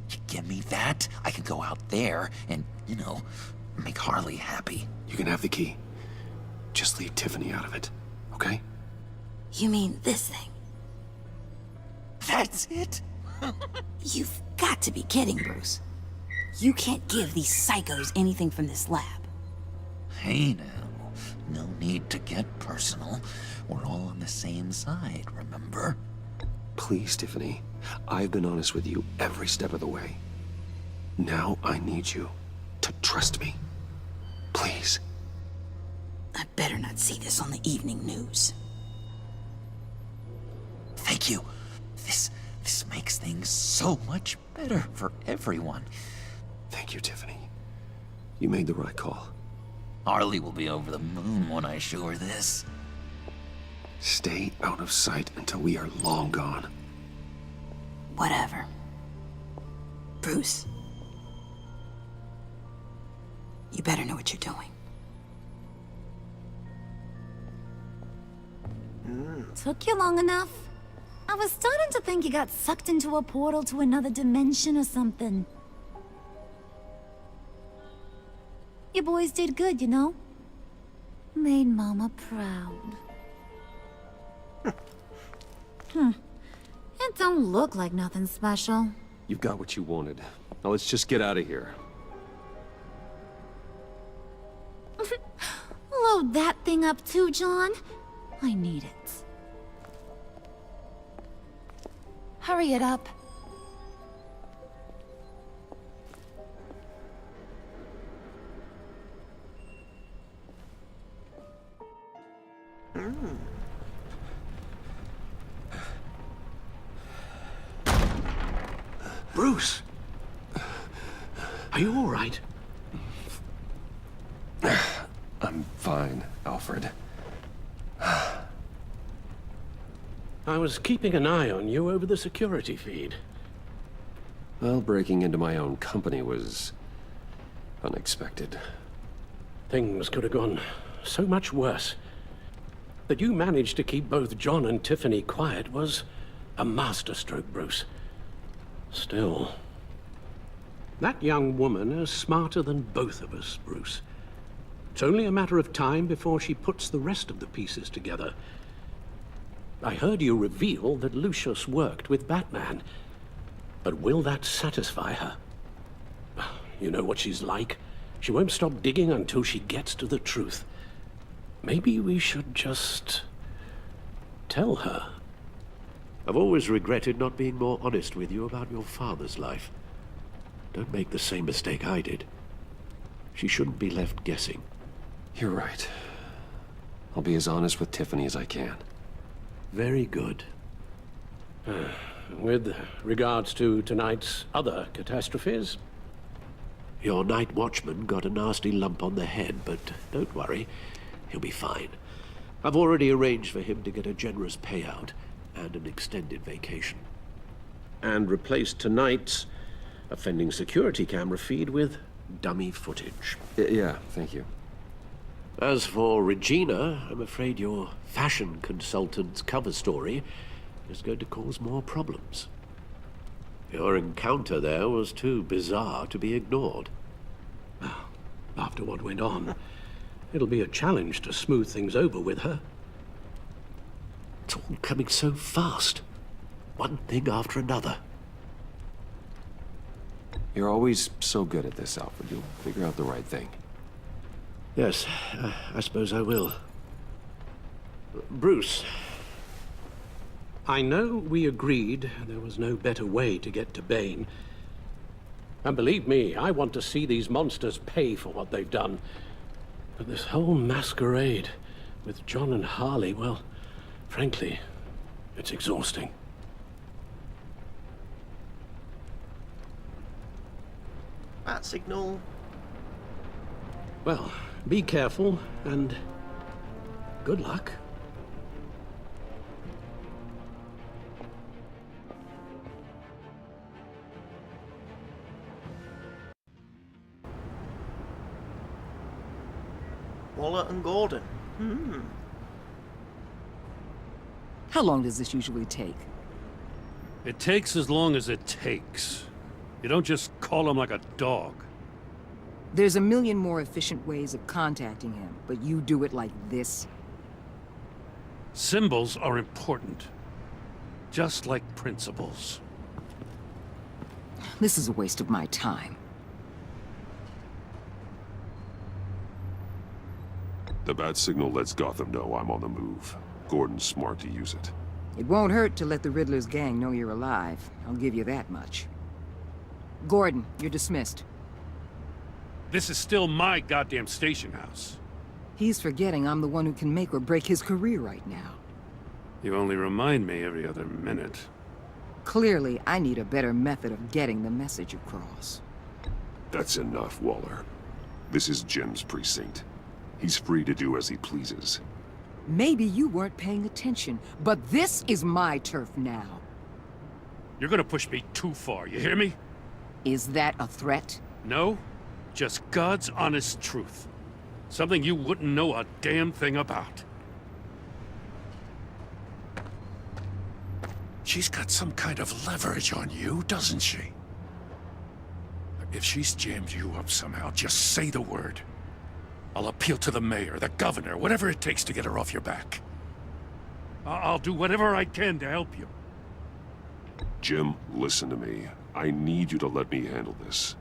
You give me that, I can go out there and, you know, make Harley happy. You can have the key. Just leave Tiffany out of it, okay? You mean this thing? That's it? You've got to be kidding, Bruce. You can't give these psychos anything from this lab. Hey now, no need to get personal. We're all on the same side, remember? Please, Tiffany. I've been honest with you every step of the way. Now I need you to trust me. Please. I better not see this on the evening news. Thank you. This makes things so much better for everyone. Thank you, Tiffany. You made the right call. Harley will be over the moon when I show her this. Stay out of sight until we are long gone. Whatever. Bruce. You better know what you're doing. Took you long enough? I was starting to think you got sucked into a portal to another dimension or something. You boys did good, you know? Made Mama proud. It don't look like nothing special. You've got what you wanted. Now let's just get out of here. Load that thing up too, John. I need it. Hurry it up. Bruce! Are you all right? I'm fine, Alfred. I was keeping an eye on you over the security feed. Well, breaking into my own company was unexpected. Things could have gone so much worse. That you managed to keep both John and Tiffany quiet was a masterstroke, Bruce. Still, that young woman is smarter than both of us, Bruce. It's only a matter of time before she puts the rest of the pieces together. I heard you reveal that Lucius worked with Batman. But will that satisfy her? You know what she's like. She won't stop digging until she gets to the truth. Maybe we should just tell her. I've always regretted not being more honest with you about your father's life. Don't make the same mistake I did. She shouldn't be left guessing. You're right. I'll be as honest with Tiffany as I can. Very good. with regards to tonight's other catastrophes? Your night watchman got a nasty lump on the head, but don't worry, he'll be fine. I've already arranged for him to get a generous payout and an extended vacation. And replaced tonight's offending security camera feed with dummy footage. Yeah, thank you. As for Regina, I'm afraid your fashion consultant's cover story is going to cause more problems. Your encounter there was too bizarre to be ignored. Well, after what went on, it'll be a challenge to smooth things over with her. It's all coming so fast. One thing after another. You're always so good at this, Alfred. You'll figure out the right thing. Yes, I suppose I will. Bruce. I know we agreed there was no better way to get to Bane. And believe me, I want to see these monsters pay for what they've done. But this whole masquerade with John and Harley, well, frankly, it's exhausting. Bat signal. Well, be careful and good luck. Waller and Gordon. How long does this usually take? It takes as long as it takes. You don't just call him like a dog. There's a million more efficient ways of contacting him, but you do it like this? Symbols are important. Just like principles. This is a waste of my time. The bat signal lets Gotham know I'm on the move. Gordon's smart to use it. It won't hurt to let the Riddler's gang know you're alive. I'll give you that much. Gordon, you're dismissed. This is still my goddamn station house. He's forgetting I'm the one who can make or break his career right now. You only remind me every other minute. Clearly, I need a better method of getting the message across. That's enough, Waller. This is Jim's precinct. He's free to do as he pleases. Maybe you weren't paying attention, but this is my turf now. You're gonna push me too far, you hear me? Is that a threat? No, just God's honest truth. Something you wouldn't know a damn thing about. She's got some kind of leverage on you, doesn't she? If she's jammed you up somehow, just say the word. I'll appeal to the mayor, the governor, whatever it takes to get her off your back. I'll do whatever I can to help you. Jim, listen to me. I need you to let me handle this.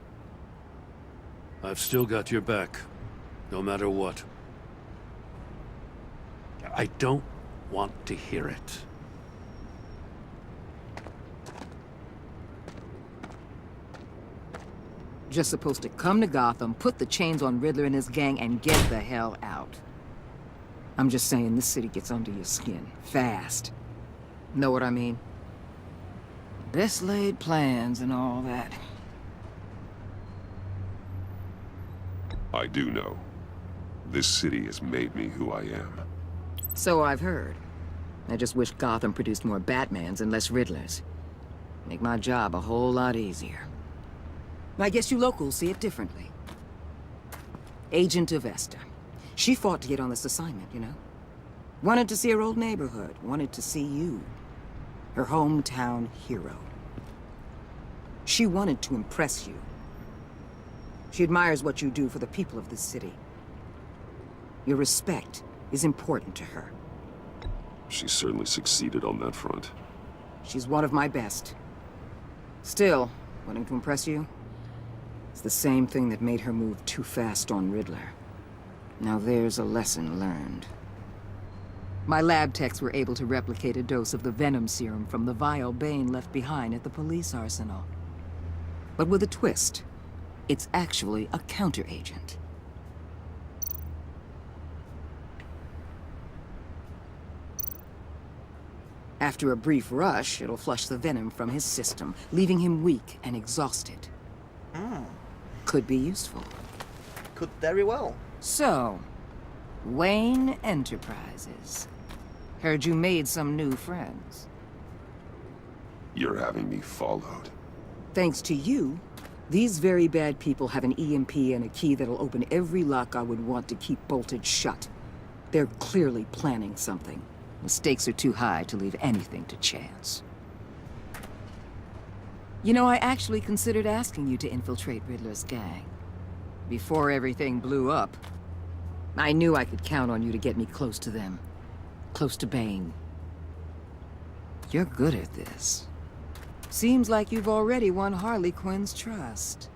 I've still got your back, no matter what. I don't want to hear it. Just supposed to come to Gotham, put the chains on Riddler and his gang, and get the hell out. I'm just saying, this city gets under your skin. Fast. Know what I mean? Best laid plans and all that. I do know. This city has made me who I am. So I've heard. I just wish Gotham produced more Batmans and less Riddlers. Make my job a whole lot easier. I guess you locals see it differently. Agent Avesta. She fought to get on this assignment, you know? Wanted to see her old neighborhood. Wanted to see you. Her hometown hero. She wanted to impress you. She admires what you do for the people of this city. Your respect is important to her. She certainly succeeded on that front. She's one of my best. Still, wanting to impress you? It's the same thing that made her move too fast on Riddler. Now there's a lesson learned. My lab techs were able to replicate a dose of the venom serum from the vial Bane left behind at the police arsenal. But with a twist. It's actually a counter-agent. After a brief rush, it'll flush the venom from his system, leaving him weak and exhausted. Could be useful. Could very well. So, Wayne Enterprises. Heard you made some new friends. You're having me followed. Thanks to you, these very bad people have an EMP and a key that'll open every lock I would want to keep bolted shut. They're clearly planning something. The stakes are too high to leave anything to chance. You know, I actually considered asking you to infiltrate Riddler's gang. Before everything blew up, I knew I could count on you to get me close to them. Close to Bane. You're good at this. Seems like you've already won Harley Quinn's trust.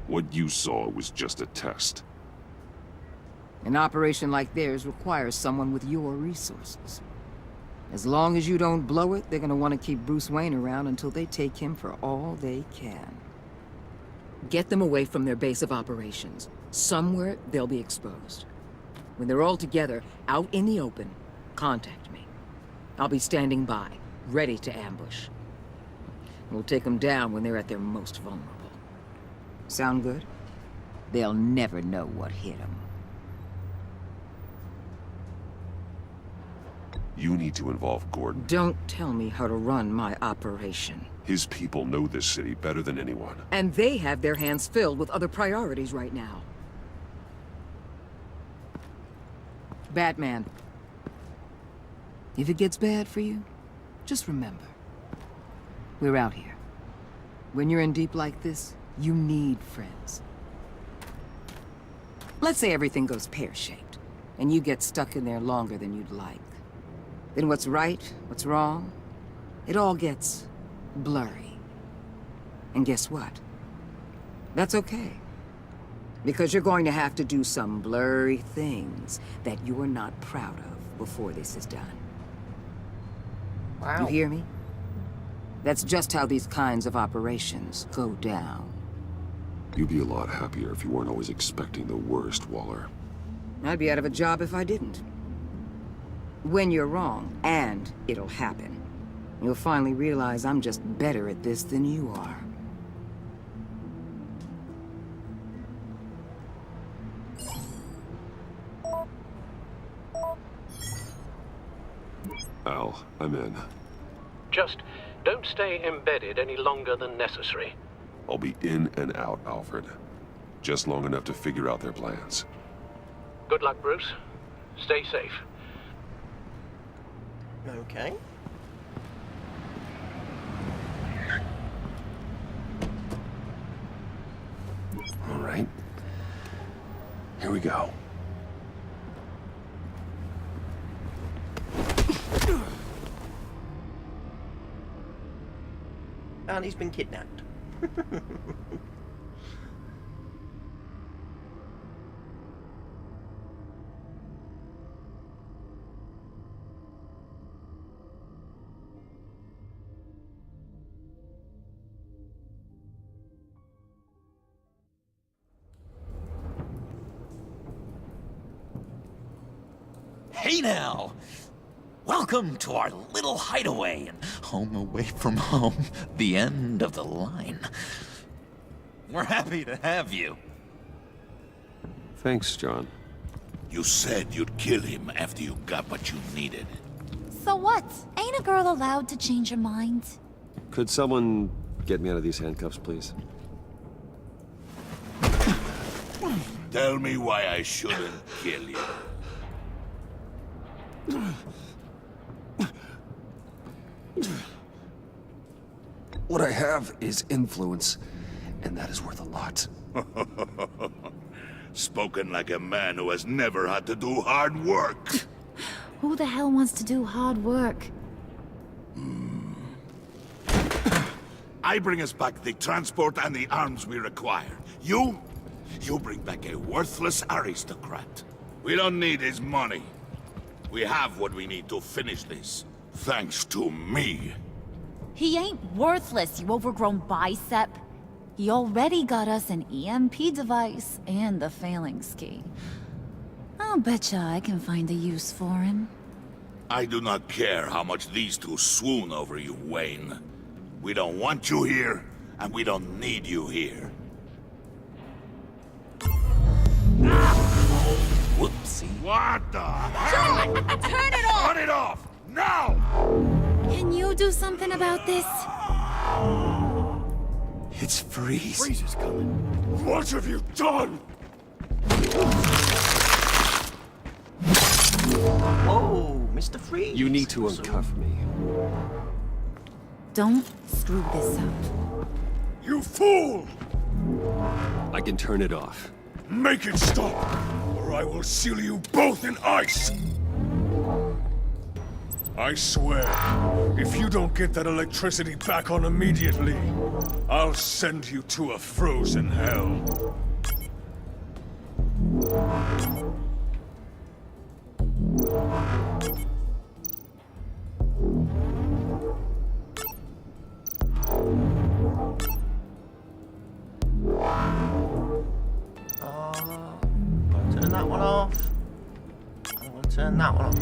What you saw was just a test. An operation like theirs requires someone with your resources. As long as you don't blow it, they're gonna want to keep Bruce Wayne around until they take him for all they can. Get them away from their base of operations. Somewhere they'll be exposed. When they're all together, out in the open, contact me. I'll be standing by, ready to ambush. We'll take them down when they're at their most vulnerable. Sound good? They'll never know what hit them. You need to involve Gordon. Don't tell me how to run my operation. His people know this city better than anyone. And they have their hands filled with other priorities right now. Batman. If it gets bad for you, just remember. We're out here. When you're in deep like this, you need friends. Let's say everything goes pear-shaped, and you get stuck in there longer than you'd like. Then what's right, what's wrong, it all gets blurry. And guess what? That's okay. Because you're going to have to do some blurry things that you're not proud of before this is done. Wow. You hear me? That's just how these kinds of operations go down. You'd be a lot happier if you weren't always expecting the worst, Waller. I'd be out of a job if I didn't. When you're wrong, and it'll happen, you'll finally realize I'm just better at this than you are. Al, I'm in. Just don't stay embedded any longer than necessary. I'll be in and out, Alfred. Just long enough to figure out their plans. Good luck, Bruce. Stay safe. Okay. All right. Here we go. And he's been kidnapped. Hey now! Welcome to our little hideaway and home away from home, the end of the line. We're happy to have you. Thanks, John. You said you'd kill him after you got what you needed. So what? Ain't a girl allowed to change her mind? Could someone get me out of these handcuffs, please? Tell me why I shouldn't kill you. What I have is influence, and that is worth a lot. Spoken like a man who has never had to do hard work. Who the hell wants to do hard work? I bring us back the transport and the arms we require. You bring back a worthless aristocrat. We don't need his money. We have what we need to finish this. Thanks to me. He ain't worthless, you overgrown bicep. He already got us an EMP device and the phalanx key. I'll betcha I can find a use for him. I do not care how much these two swoon over you, Wayne. We don't want you here, and we don't need you here. Whoopsie. What the hell? Turn it off! Turn it off! Now! Can you do something about this? It's Freeze. Freeze is coming. What have you done? Whoa, Mr. Freeze. You need to uncuff me. Don't screw this up. You fool! I can turn it off. Make it stop, or I will seal you both in ice! I swear, if you don't get that electricity back on immediately, I'll send you to a frozen hell. Turn that one off. I'm gonna turn that one off.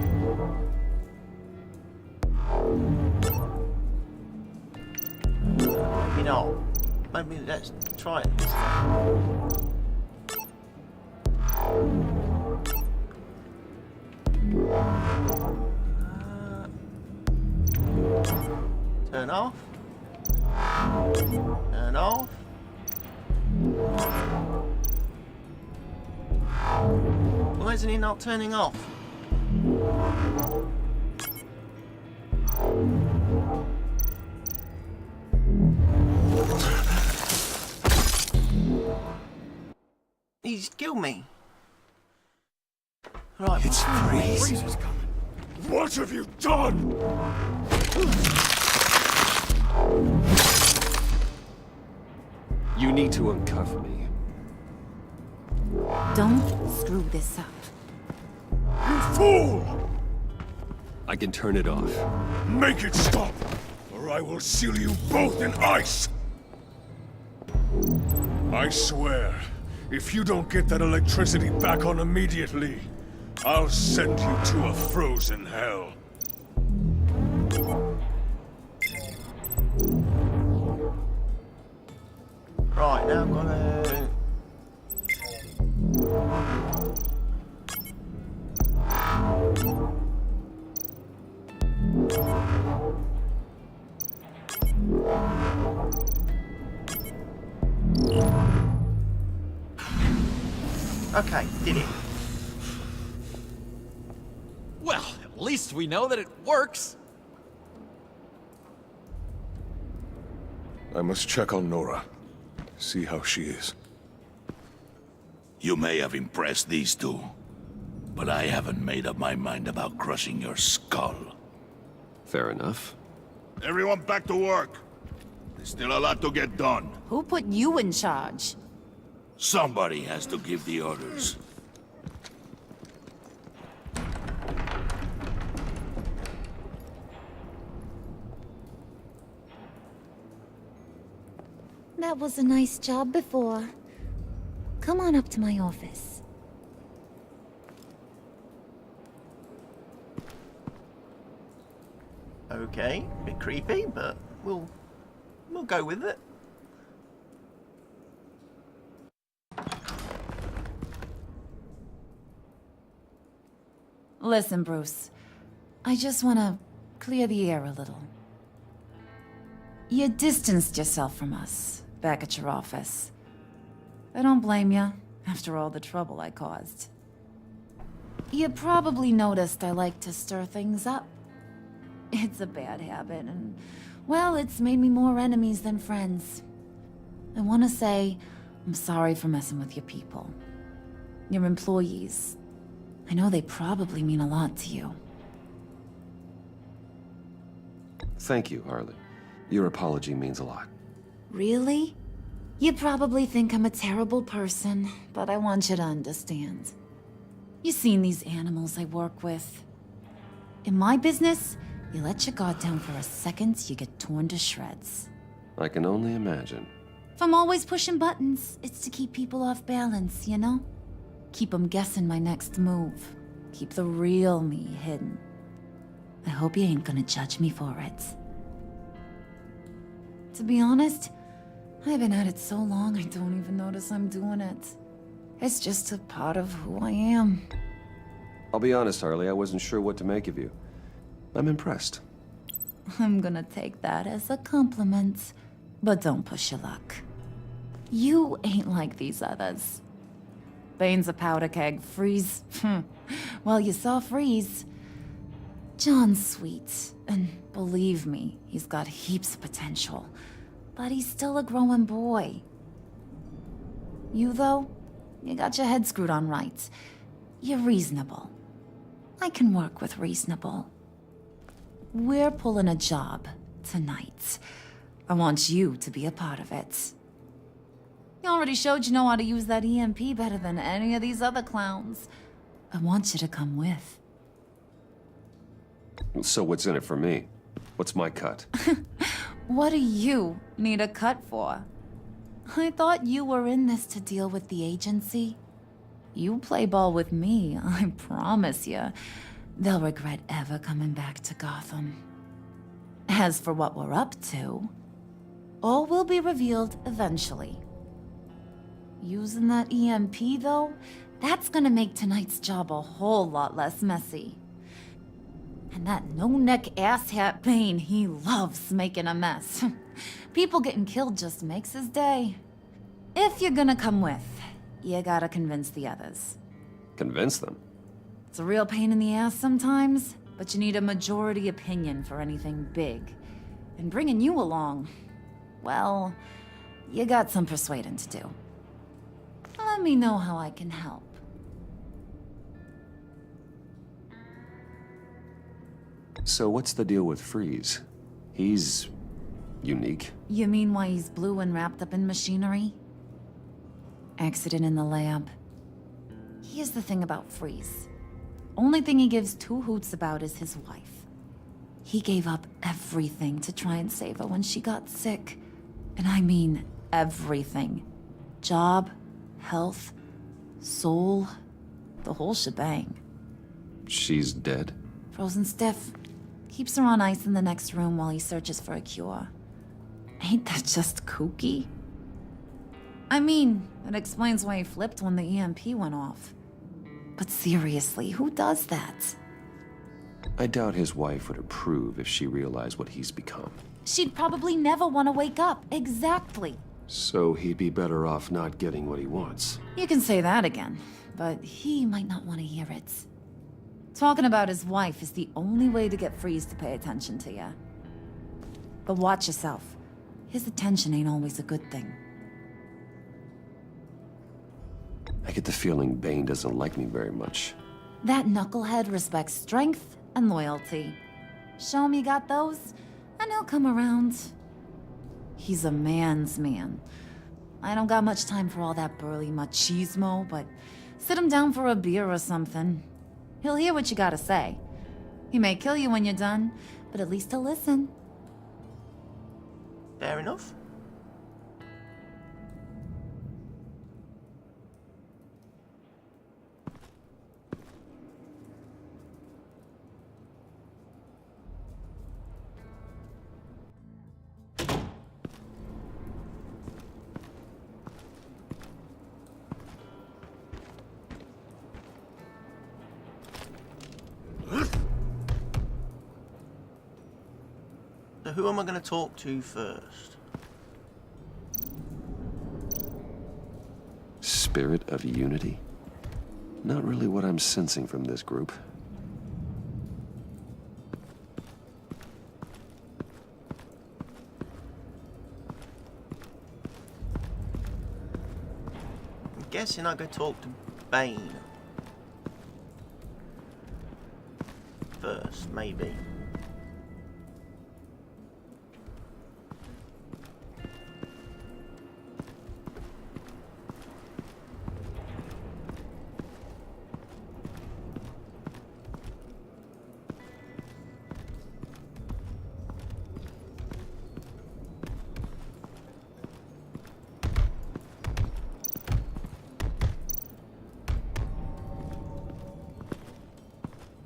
Maybe not. Maybe let's try it this time. Turn off. Turn off. Why isn't he not turning off? He's killed me. Right, it's Freeze. Freeze is coming. What have you done? You need to uncuff me. Don't screw this up. You fool! I can turn it off. Make it stop, or I will seal you both in ice! I swear, if you don't get that electricity back on immediately, I'll send you to a frozen hell. right, now I'm gonna... Okay, did it. Well, at least we know that it works. I must check on Nora. See how she is. You may have impressed these two, but I haven't made up my mind about crushing your skull. Fair enough. Everyone back to work. There's still a lot to get done. Who put you in charge? Somebody has to give the orders. That was a nice job before. Come on up to my office. Okay, a bit creepy, but we'll go with it. Listen, Bruce. I just want to clear the air a little. You distanced yourself from us back at your office. I don't blame you, after all the trouble I caused. You probably noticed I like to stir things up. It's a bad habit, and, well, it's made me more enemies than friends. I want to say I'm sorry for messing with your people. Your employees. I know they probably mean a lot to you. Thank you, Harley. Your apology means a lot. Really? You probably think I'm a terrible person, but I want you to understand. You've seen these animals I work with. In my business, you let your guard down for a second, you get torn to shreds. I can only imagine. If I'm always pushing buttons, it's to keep people off balance, you know? Keep them guessing my next move. Keep the real me hidden. I hope you ain't gonna judge me for it. To be honest, I've been at it so long I don't even notice I'm doing it. It's just a part of who I am. I'll be honest, Harley, I wasn't sure what to make of you. I'm impressed. I'm gonna take that as a compliment. But don't push your luck. You ain't like these others. Bane's a powder keg. Freeze. Well, you saw Freeze. John's sweet, and believe me, he's got heaps of potential. But he's still a growing boy. You, though, you got your head screwed on right. You're reasonable. I can work with reasonable. We're pulling a job tonight. I want you to be a part of it. You already showed you know how to use that EMP better than any of these other clowns. I want you to come with. So what's in it for me? What's my cut? What do you need a cut for? I thought you were in this to deal with the agency. You play ball with me, I promise you. They'll regret ever coming back to Gotham. As for what we're up to, all will be revealed eventually. Using that EMP, though, that's gonna make tonight's job a whole lot less messy. And that no-neck asshat Bane, he loves making a mess. People getting killed just makes his day. If you're gonna come with, you gotta convince the others. Convince them? It's a real pain in the ass sometimes, but you need a majority opinion for anything big. And bringing you along, well, you got some persuading to do. Let me know how I can help. So what's the deal with Freeze? He's unique. You mean why he's blue and wrapped up in machinery? Accident in the lab. Here's the thing about Freeze. Only thing he gives two hoots about is his wife. He gave up everything to try and save her when she got sick. And I mean everything. Job, health, soul, the whole shebang. She's dead? Frozen stiff. Keeps her on ice in the next room while he searches for a cure. Ain't that just kooky? I mean, it explains why he flipped when the EMP went off. But seriously, who does that? I doubt his wife would approve if she realized what he's become. She'd probably never want to wake up. Exactly. So he'd be better off not getting what he wants. You can say that again, but he might not want to hear it. Talking about his wife is the only way to get Freeze to pay attention to you. But watch yourself. His attention ain't always a good thing. I get the feeling Bane doesn't like me very much. That knucklehead respects strength and loyalty. Show him you got those, and he'll come around. He's a man's man. I don't got much time for all that burly machismo, but sit him down for a beer or something. He'll hear what you gotta say. He may kill you when you're done, but at least he'll listen. Fair enough. So who am I going to talk to first? Spirit of unity? Not really what I'm sensing from this group. I'm guessing I go talk to Bane first, maybe.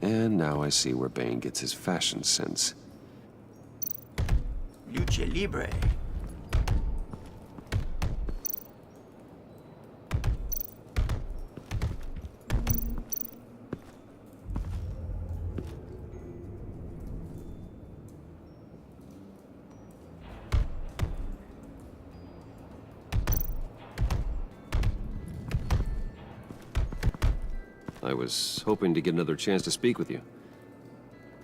And And now I see where Bane gets his fashion sense. Lucha Libre. I was hoping to get another chance to speak with you.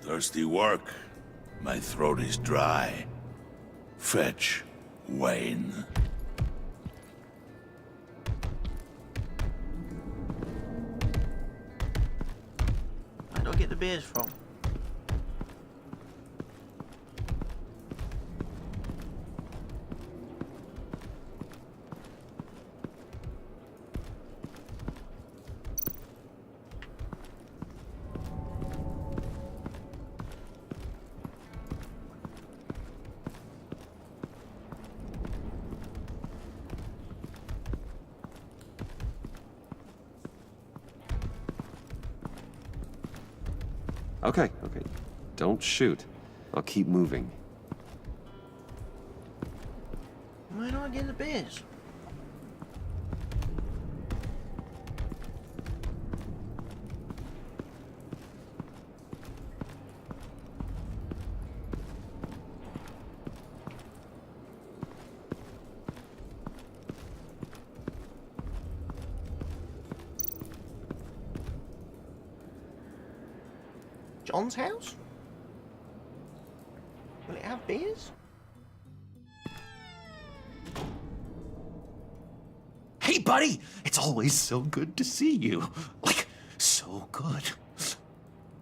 Thirsty work. My throat is dry. Fetch, Wayne. Where do I get the beers from? Okay, okay. Don't shoot. I'll keep moving. Where do I get the beers? John's house? Will it have beers? Hey, buddy! It's always so good to see you. Like, so good.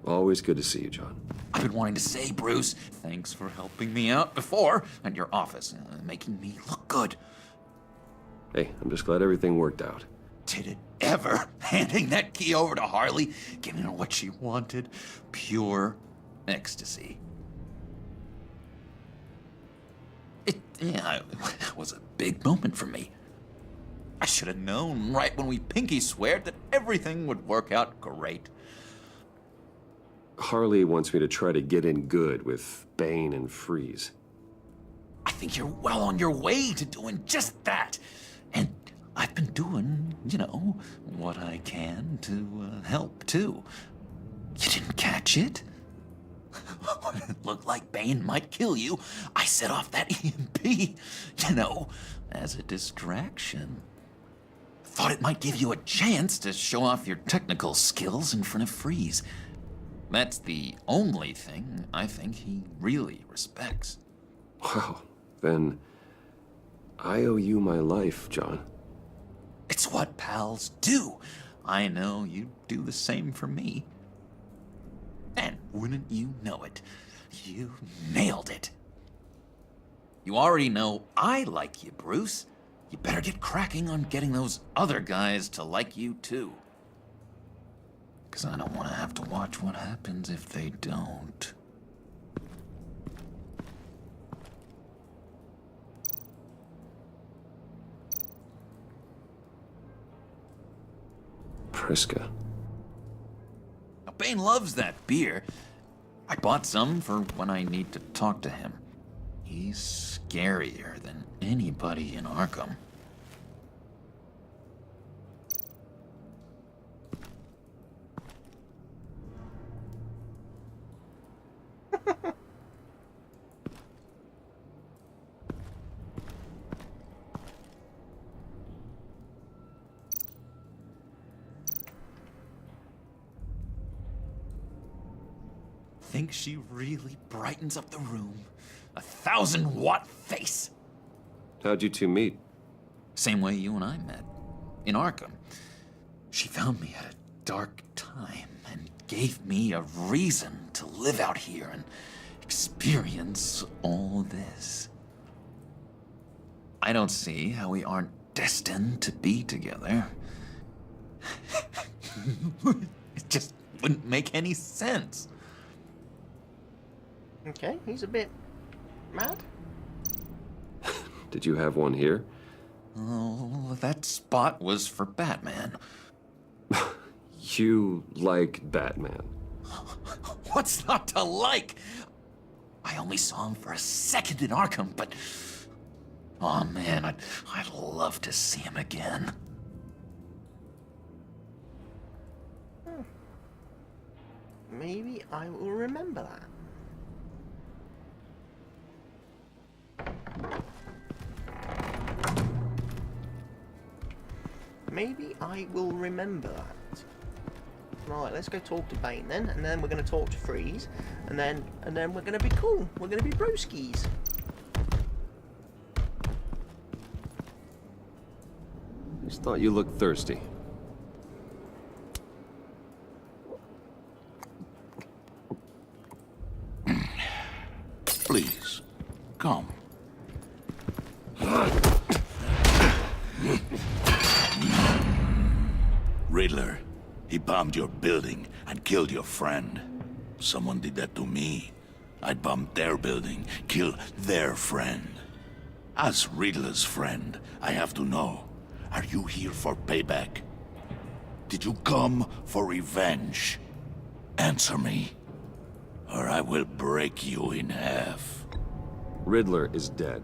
Always good to see you, John. I've been wanting to say, Bruce, thanks for helping me out before at your office, making me look good. Hey, I'm just glad everything worked out. Did it ever? Handing that key over to Harley, giving her what she wanted. Pure ecstasy. It was a big moment for me. I should have known right when we pinky sweared that everything would work out great. Harley wants me to try to get in good with Bane and Freeze. I think you're well on your way to doing just that. And I've been doing, what I can to help, too. You didn't catch it? When it looked like Bane might kill you, I set off that EMP, as a distraction. Thought it might give you a chance to show off your technical skills in front of Freeze. That's the only thing I think he really respects. Wow, then I owe you my life, John. It's what pals do. I know you do the same for me. And wouldn't you know it, you nailed it. You already know I like you, Bruce. You better get cracking on getting those other guys to like you, too. Because I don't want to have to watch what happens if they don't. Priska. Now, Bane loves that beer. I bought some for when I need to talk to him. He's scarier than anybody in Arkham. Think she really brightens up the room? 1,000-watt face! How'd you two meet? Same way you and I met. In Arkham. She found me at a dark time and gave me a reason to live out here and experience all this. I don't see how we aren't destined to be together. It just wouldn't make any sense. Okay, he's a bit mad. Did you have one here? Oh, that spot was for Batman. You like Batman? What's not to like? I only saw him for a second in Arkham, but... Oh man, I'd love to see him again. Maybe I will remember that. Maybe I will remember that. Right, let's go talk to Bane then, and then we're going to talk to Freeze, and then we're going to be cool. We're going to be broskies. Just thought you looked thirsty. Please, come. Riddler, he bombed your building and killed your friend. Someone did that to me. I'd bomb their building, kill their friend. As Riddler's friend, I have to know, are you here for payback? Did you come for revenge? Answer me, or I will break you in half. Riddler is dead.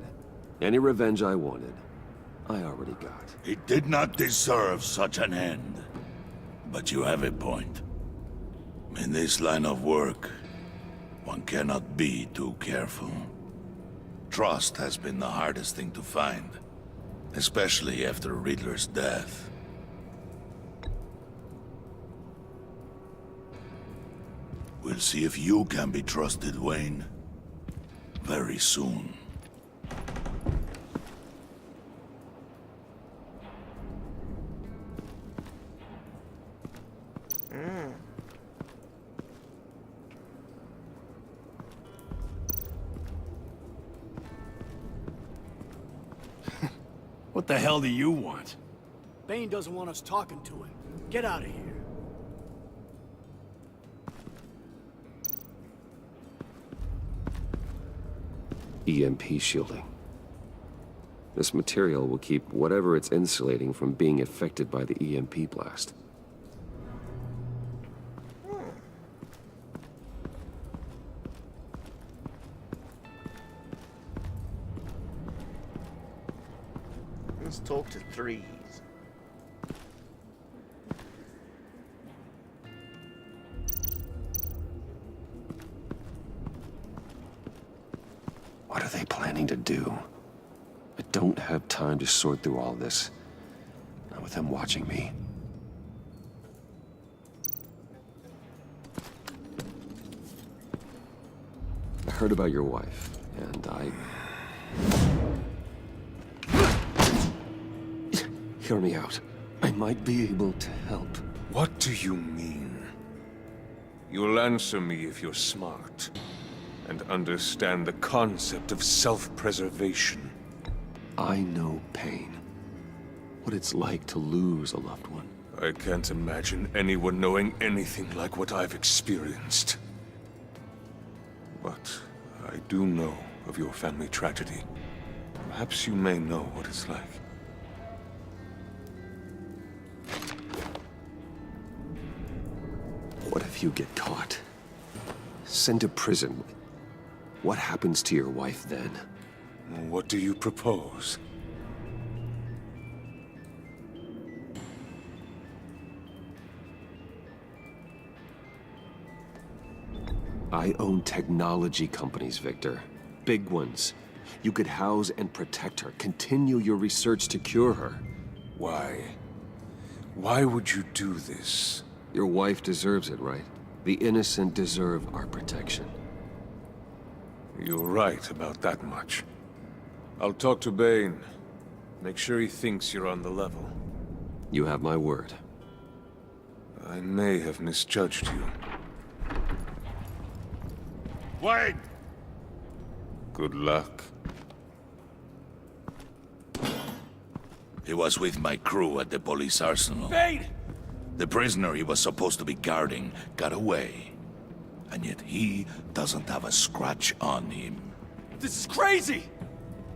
Any revenge I wanted, I already got. He did not deserve such an end. But you have a point. In this line of work, one cannot be too careful. Trust has been the hardest thing to find, especially after Riddler's death. We'll see if you can be trusted, Wayne. Very soon. What the hell do you want? Bane doesn't want us talking to him. Get out of here. EMP shielding. This material will keep whatever it's insulating from being affected by the EMP blast. Let's talk to Threes. What are they planning to do? I don't have time to sort through all this. Not with them watching me. I heard about your wife, and Hear me out. I might be able to help. What do you mean? You'll answer me if you're smart and understand the concept of self-preservation. I know pain. What it's like to lose a loved one. I can't imagine anyone knowing anything like what I've experienced. But I do know of your family tragedy. Perhaps you may know what it's like. What if you get caught? Sent to prison? What happens to your wife then? What do you propose? I own technology companies, Victor. Big ones. You could house and protect her. Continue your research to cure her. Why? Why would you do this? Your wife deserves it, right? The innocent deserve our protection. You're right about that much. I'll talk to Bane. Make sure he thinks you're on the level. You have my word. I may have misjudged you. Wait! Good luck. He was with my crew at the police arsenal. Bane! The prisoner he was supposed to be guarding got away. And yet he doesn't have a scratch on him. This is crazy!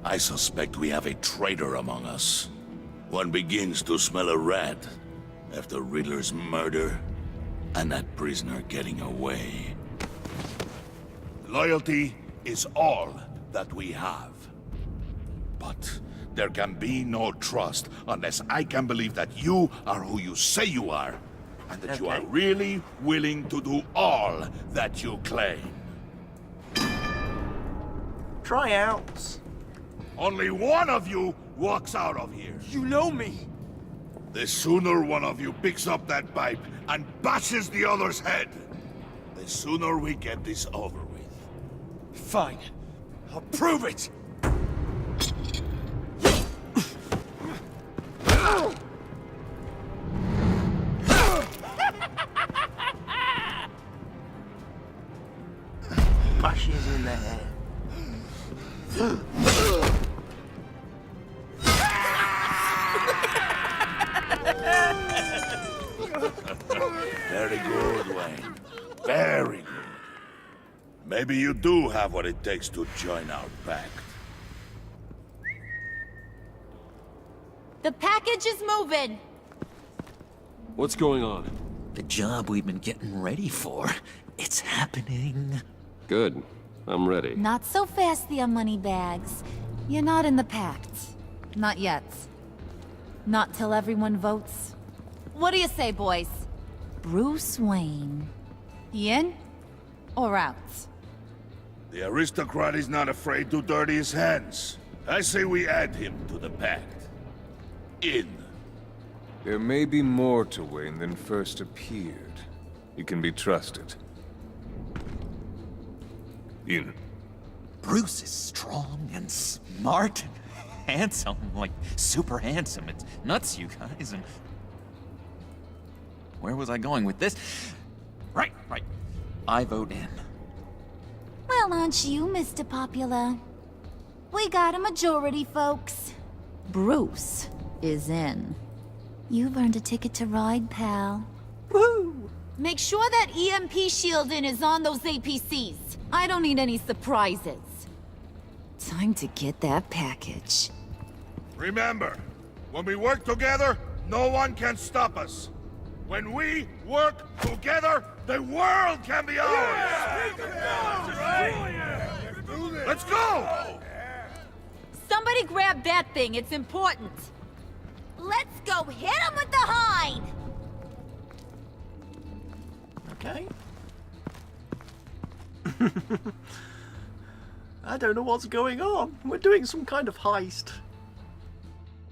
I suspect we have a traitor among us. One begins to smell a rat after Riddler's murder. and that prisoner getting away. Loyalty is all that we have. But there can be no trust unless I can believe that you are who you say you are, and that you are really willing to do all that you claim. Tryouts. Only one of you walks out of here. You know me. The sooner one of you picks up that pipe and bashes the other's head, the sooner we get this over with. Fine. I'll prove it. Bashes in the head. Very good, Wayne. Very good. Maybe you do have what it takes to join our pact. The package is moving. What's going on? The job we've been getting ready for. It's happening. Good. I'm ready. Not so fast, the Moneybags. You're not in the Pact. Not yet. Not till everyone votes. What do you say, boys? Bruce Wayne. He in or out? The aristocrat is not afraid to dirty his hands. I say we add him to the pact. In. There may be more to Wayne than first appeared. You can be trusted. In. Bruce is strong and smart and handsome, like super handsome. It's nuts, you guys, and... Where was I going with this? Right. I vote in. Well, aren't you, Mr. Popular? We got a majority, folks. Bruce is in. You've earned a ticket to ride, pal. Woo! Make sure that EMP shielding is on those APCs. I don't need any surprises. Time to get that package. Remember, when we work together, no one can stop us. When we work together, the world can be ours! Let's go! Somebody grab that thing, it's important. Let's go hit him with the hide! Okay. I don't know what's going on. We're doing some kind of heist.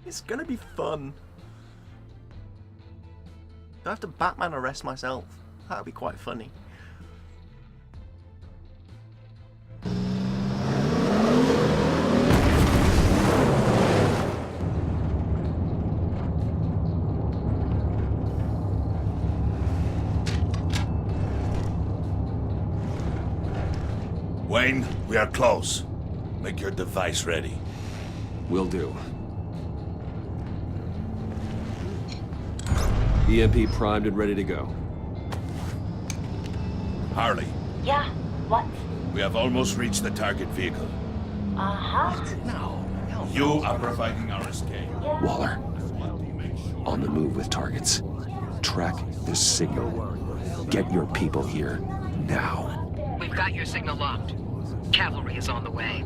It's gonna be fun. Do I have to Batman arrest myself? That would be quite funny. Wayne, we are close. Make your device ready. Will do. EMP primed and ready to go. Harley. Yeah, what? We have almost reached the target vehicle. Uh-huh. No. You are providing our escape. Waller. On the move with targets. Track the signal. Get your people here, now. We've got your signal locked. Cavalry is on the way.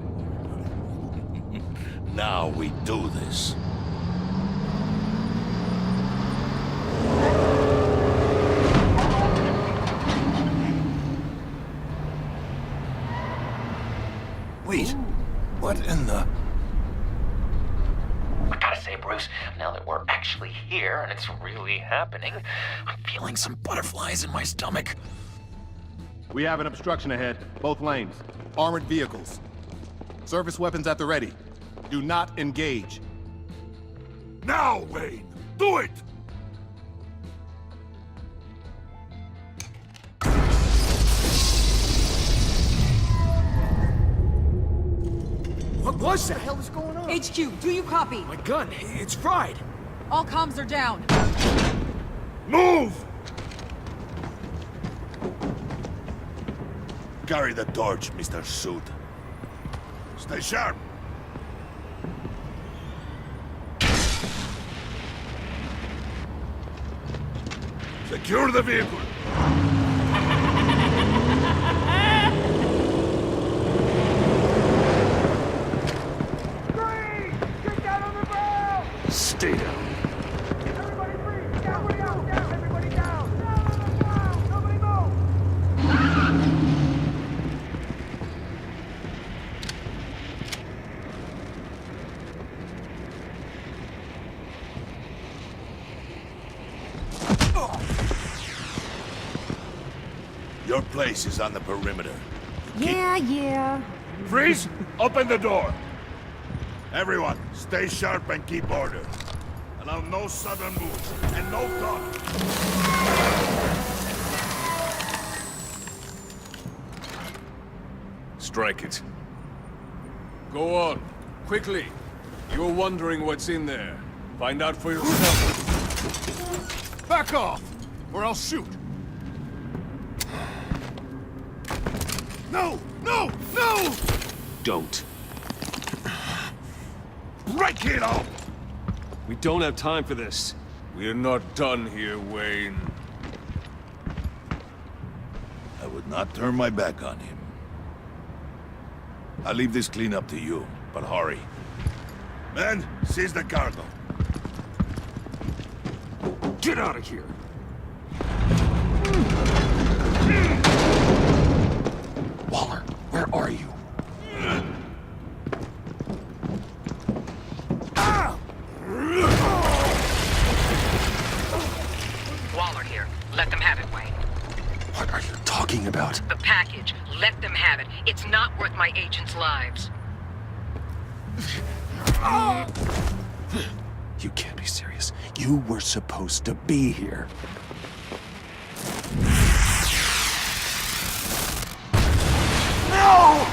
Now we do this. Wait, what in the... I gotta say, Bruce, now that we're actually here and it's really happening, I'm feeling some butterflies in my stomach. We have an obstruction ahead, both lanes. Armored vehicles. Service weapons at the ready. Do not engage. Now, Wayne! Do it! What was that? What the hell is going on? HQ, do you copy? My gun, it's fried. All comms are down. Move! Carry the torch, Mr. Suit. Stay sharp. Secure the vehicle. Stay down. Your place is on the perimeter. Yeah. Freeze! Open the door! Everyone, stay sharp and keep order. Allow no sudden moves, and no talking. Strike it. Go on, quickly. You're wondering what's in there. Find out for yourself. Back off, or I'll shoot. No! No! No! Don't. Break it off! We don't have time for this. We're not done here, Wayne. I would not turn my back on him. I'll leave this clean up to you, but hurry. Men, seize the cargo. Get out of here! Waller, where are you? Waller here. Let them have it, Wayne. What are you talking about? The package. Let them have it. It's not worth my agents' lives. You can't be serious. You were supposed to be here. No!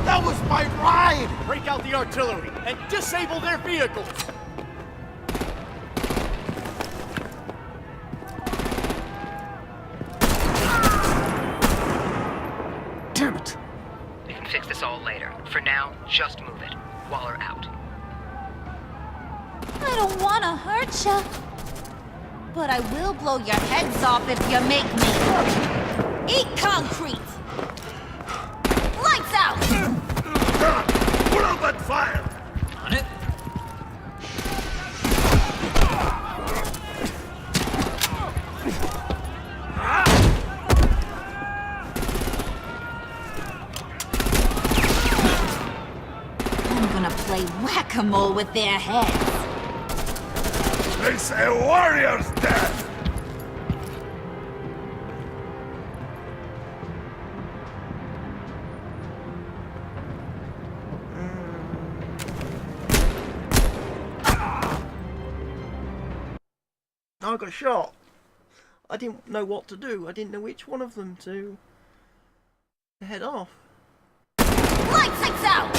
That was my ride! Break out the artillery and disable their vehicles! Damn it! We can fix this all later. For now, just move it. Waller out. I don't want to hurt ya. But I will blow your heads off if you make me. Eat concrete! Lights out! Put out that fire! On it. I'm gonna play whack-a-mole with their heads. It's a warrior's death! I got shot. I didn't know what to do. I didn't know which one of them to head off. Lights out!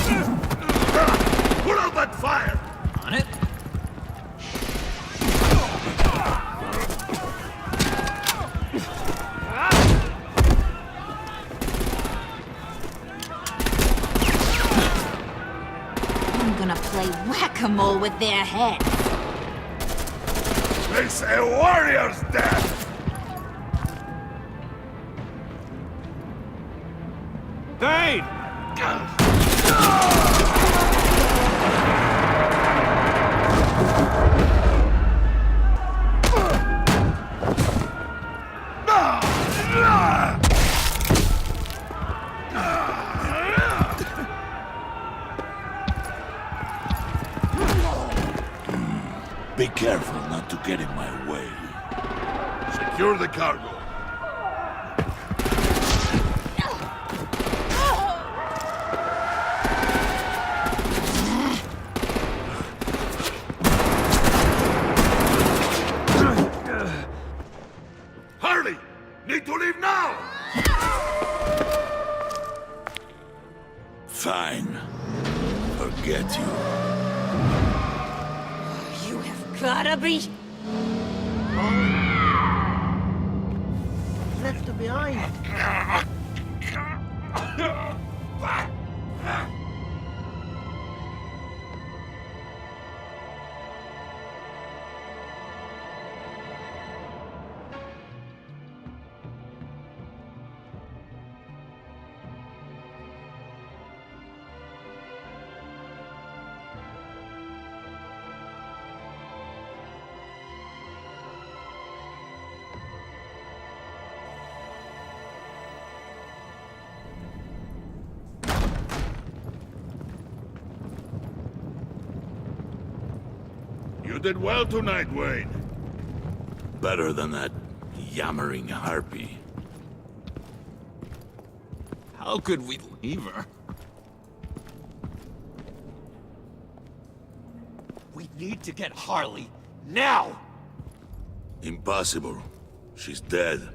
Put out that fire! On it. I'm gonna play whack-a-mole with their heads. It's a warrior's death! Bane! Be careful not to get in my way. Secure the cargo. Harley! Need to leave now! Fine. Forget you. You have gotta be... Left her behind. did well tonight, Wayne. Better than that yammering harpy. How could we leave her? We need to get Harley, now! Impossible. She's dead,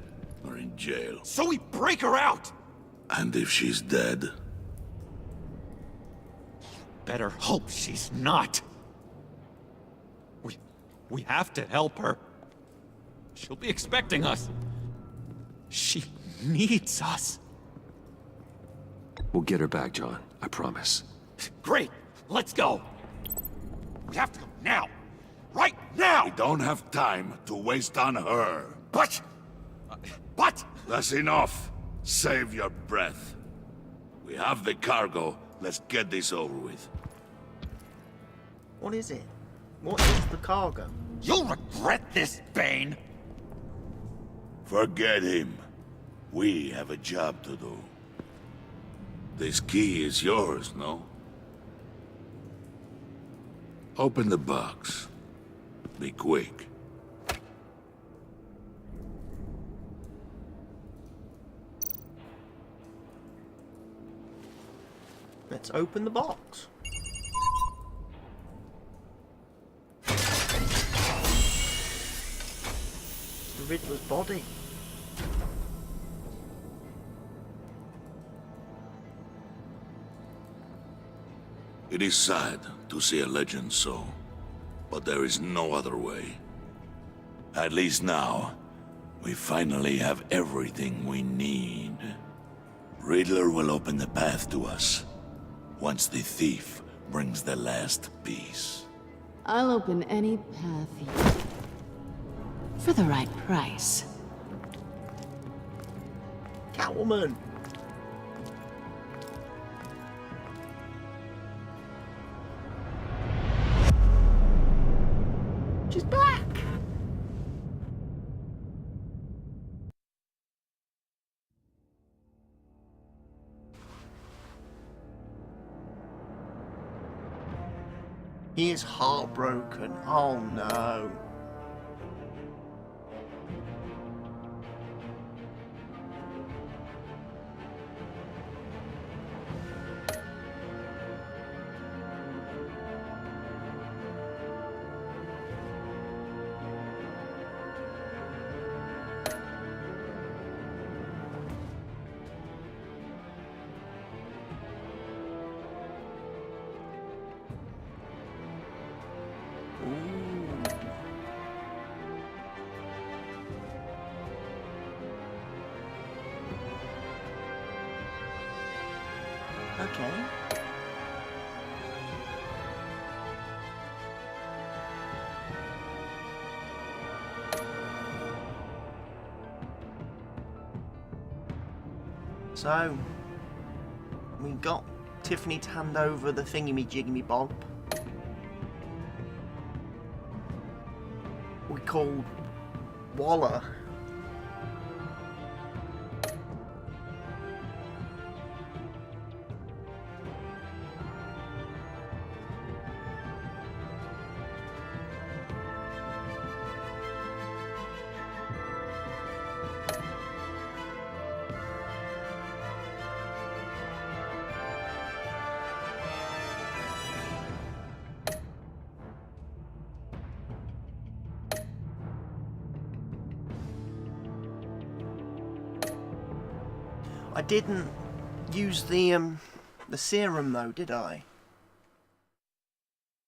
or in jail. So we break her out! And if she's dead? Better hope she's not. We have to help her. She'll be expecting us. She needs us. We'll get her back, John. I promise. Great! Let's go! We have to go now! Right now! We don't have time to waste on her. But... That's enough. Save your breath. We have the cargo. Let's get this over with. What is it? What is the cargo? You'll regret this, Bane! Forget him. We have a job to do. This key is yours, no? Open the box. Be quick. Let's open the box. The Riddler's body. It is sad to see a legend so, but there is no other way. At least now, we finally have everything we need. Riddler will open the path to us, once the thief brings the last piece. I'll open any path you... for the right price. Catwoman! She's back! He is heartbroken. Oh no. Okay. So, we got Tiffany to hand over the thingy-me-jiggy-me-bob. We called Waller. I didn't use the serum though, did I?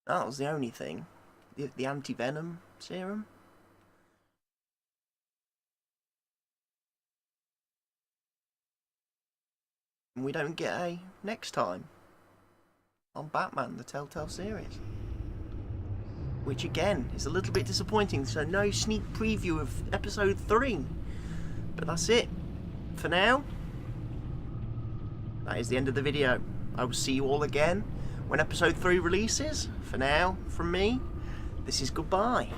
That was the only thing. The anti-venom serum. And we don't get a next time on Batman, the Telltale series. Which again is a little bit disappointing, so no sneak preview of episode 3. But that's it for now. That is the end of the video. I will see you all again when episode 3 releases. For now, from me, this is goodbye.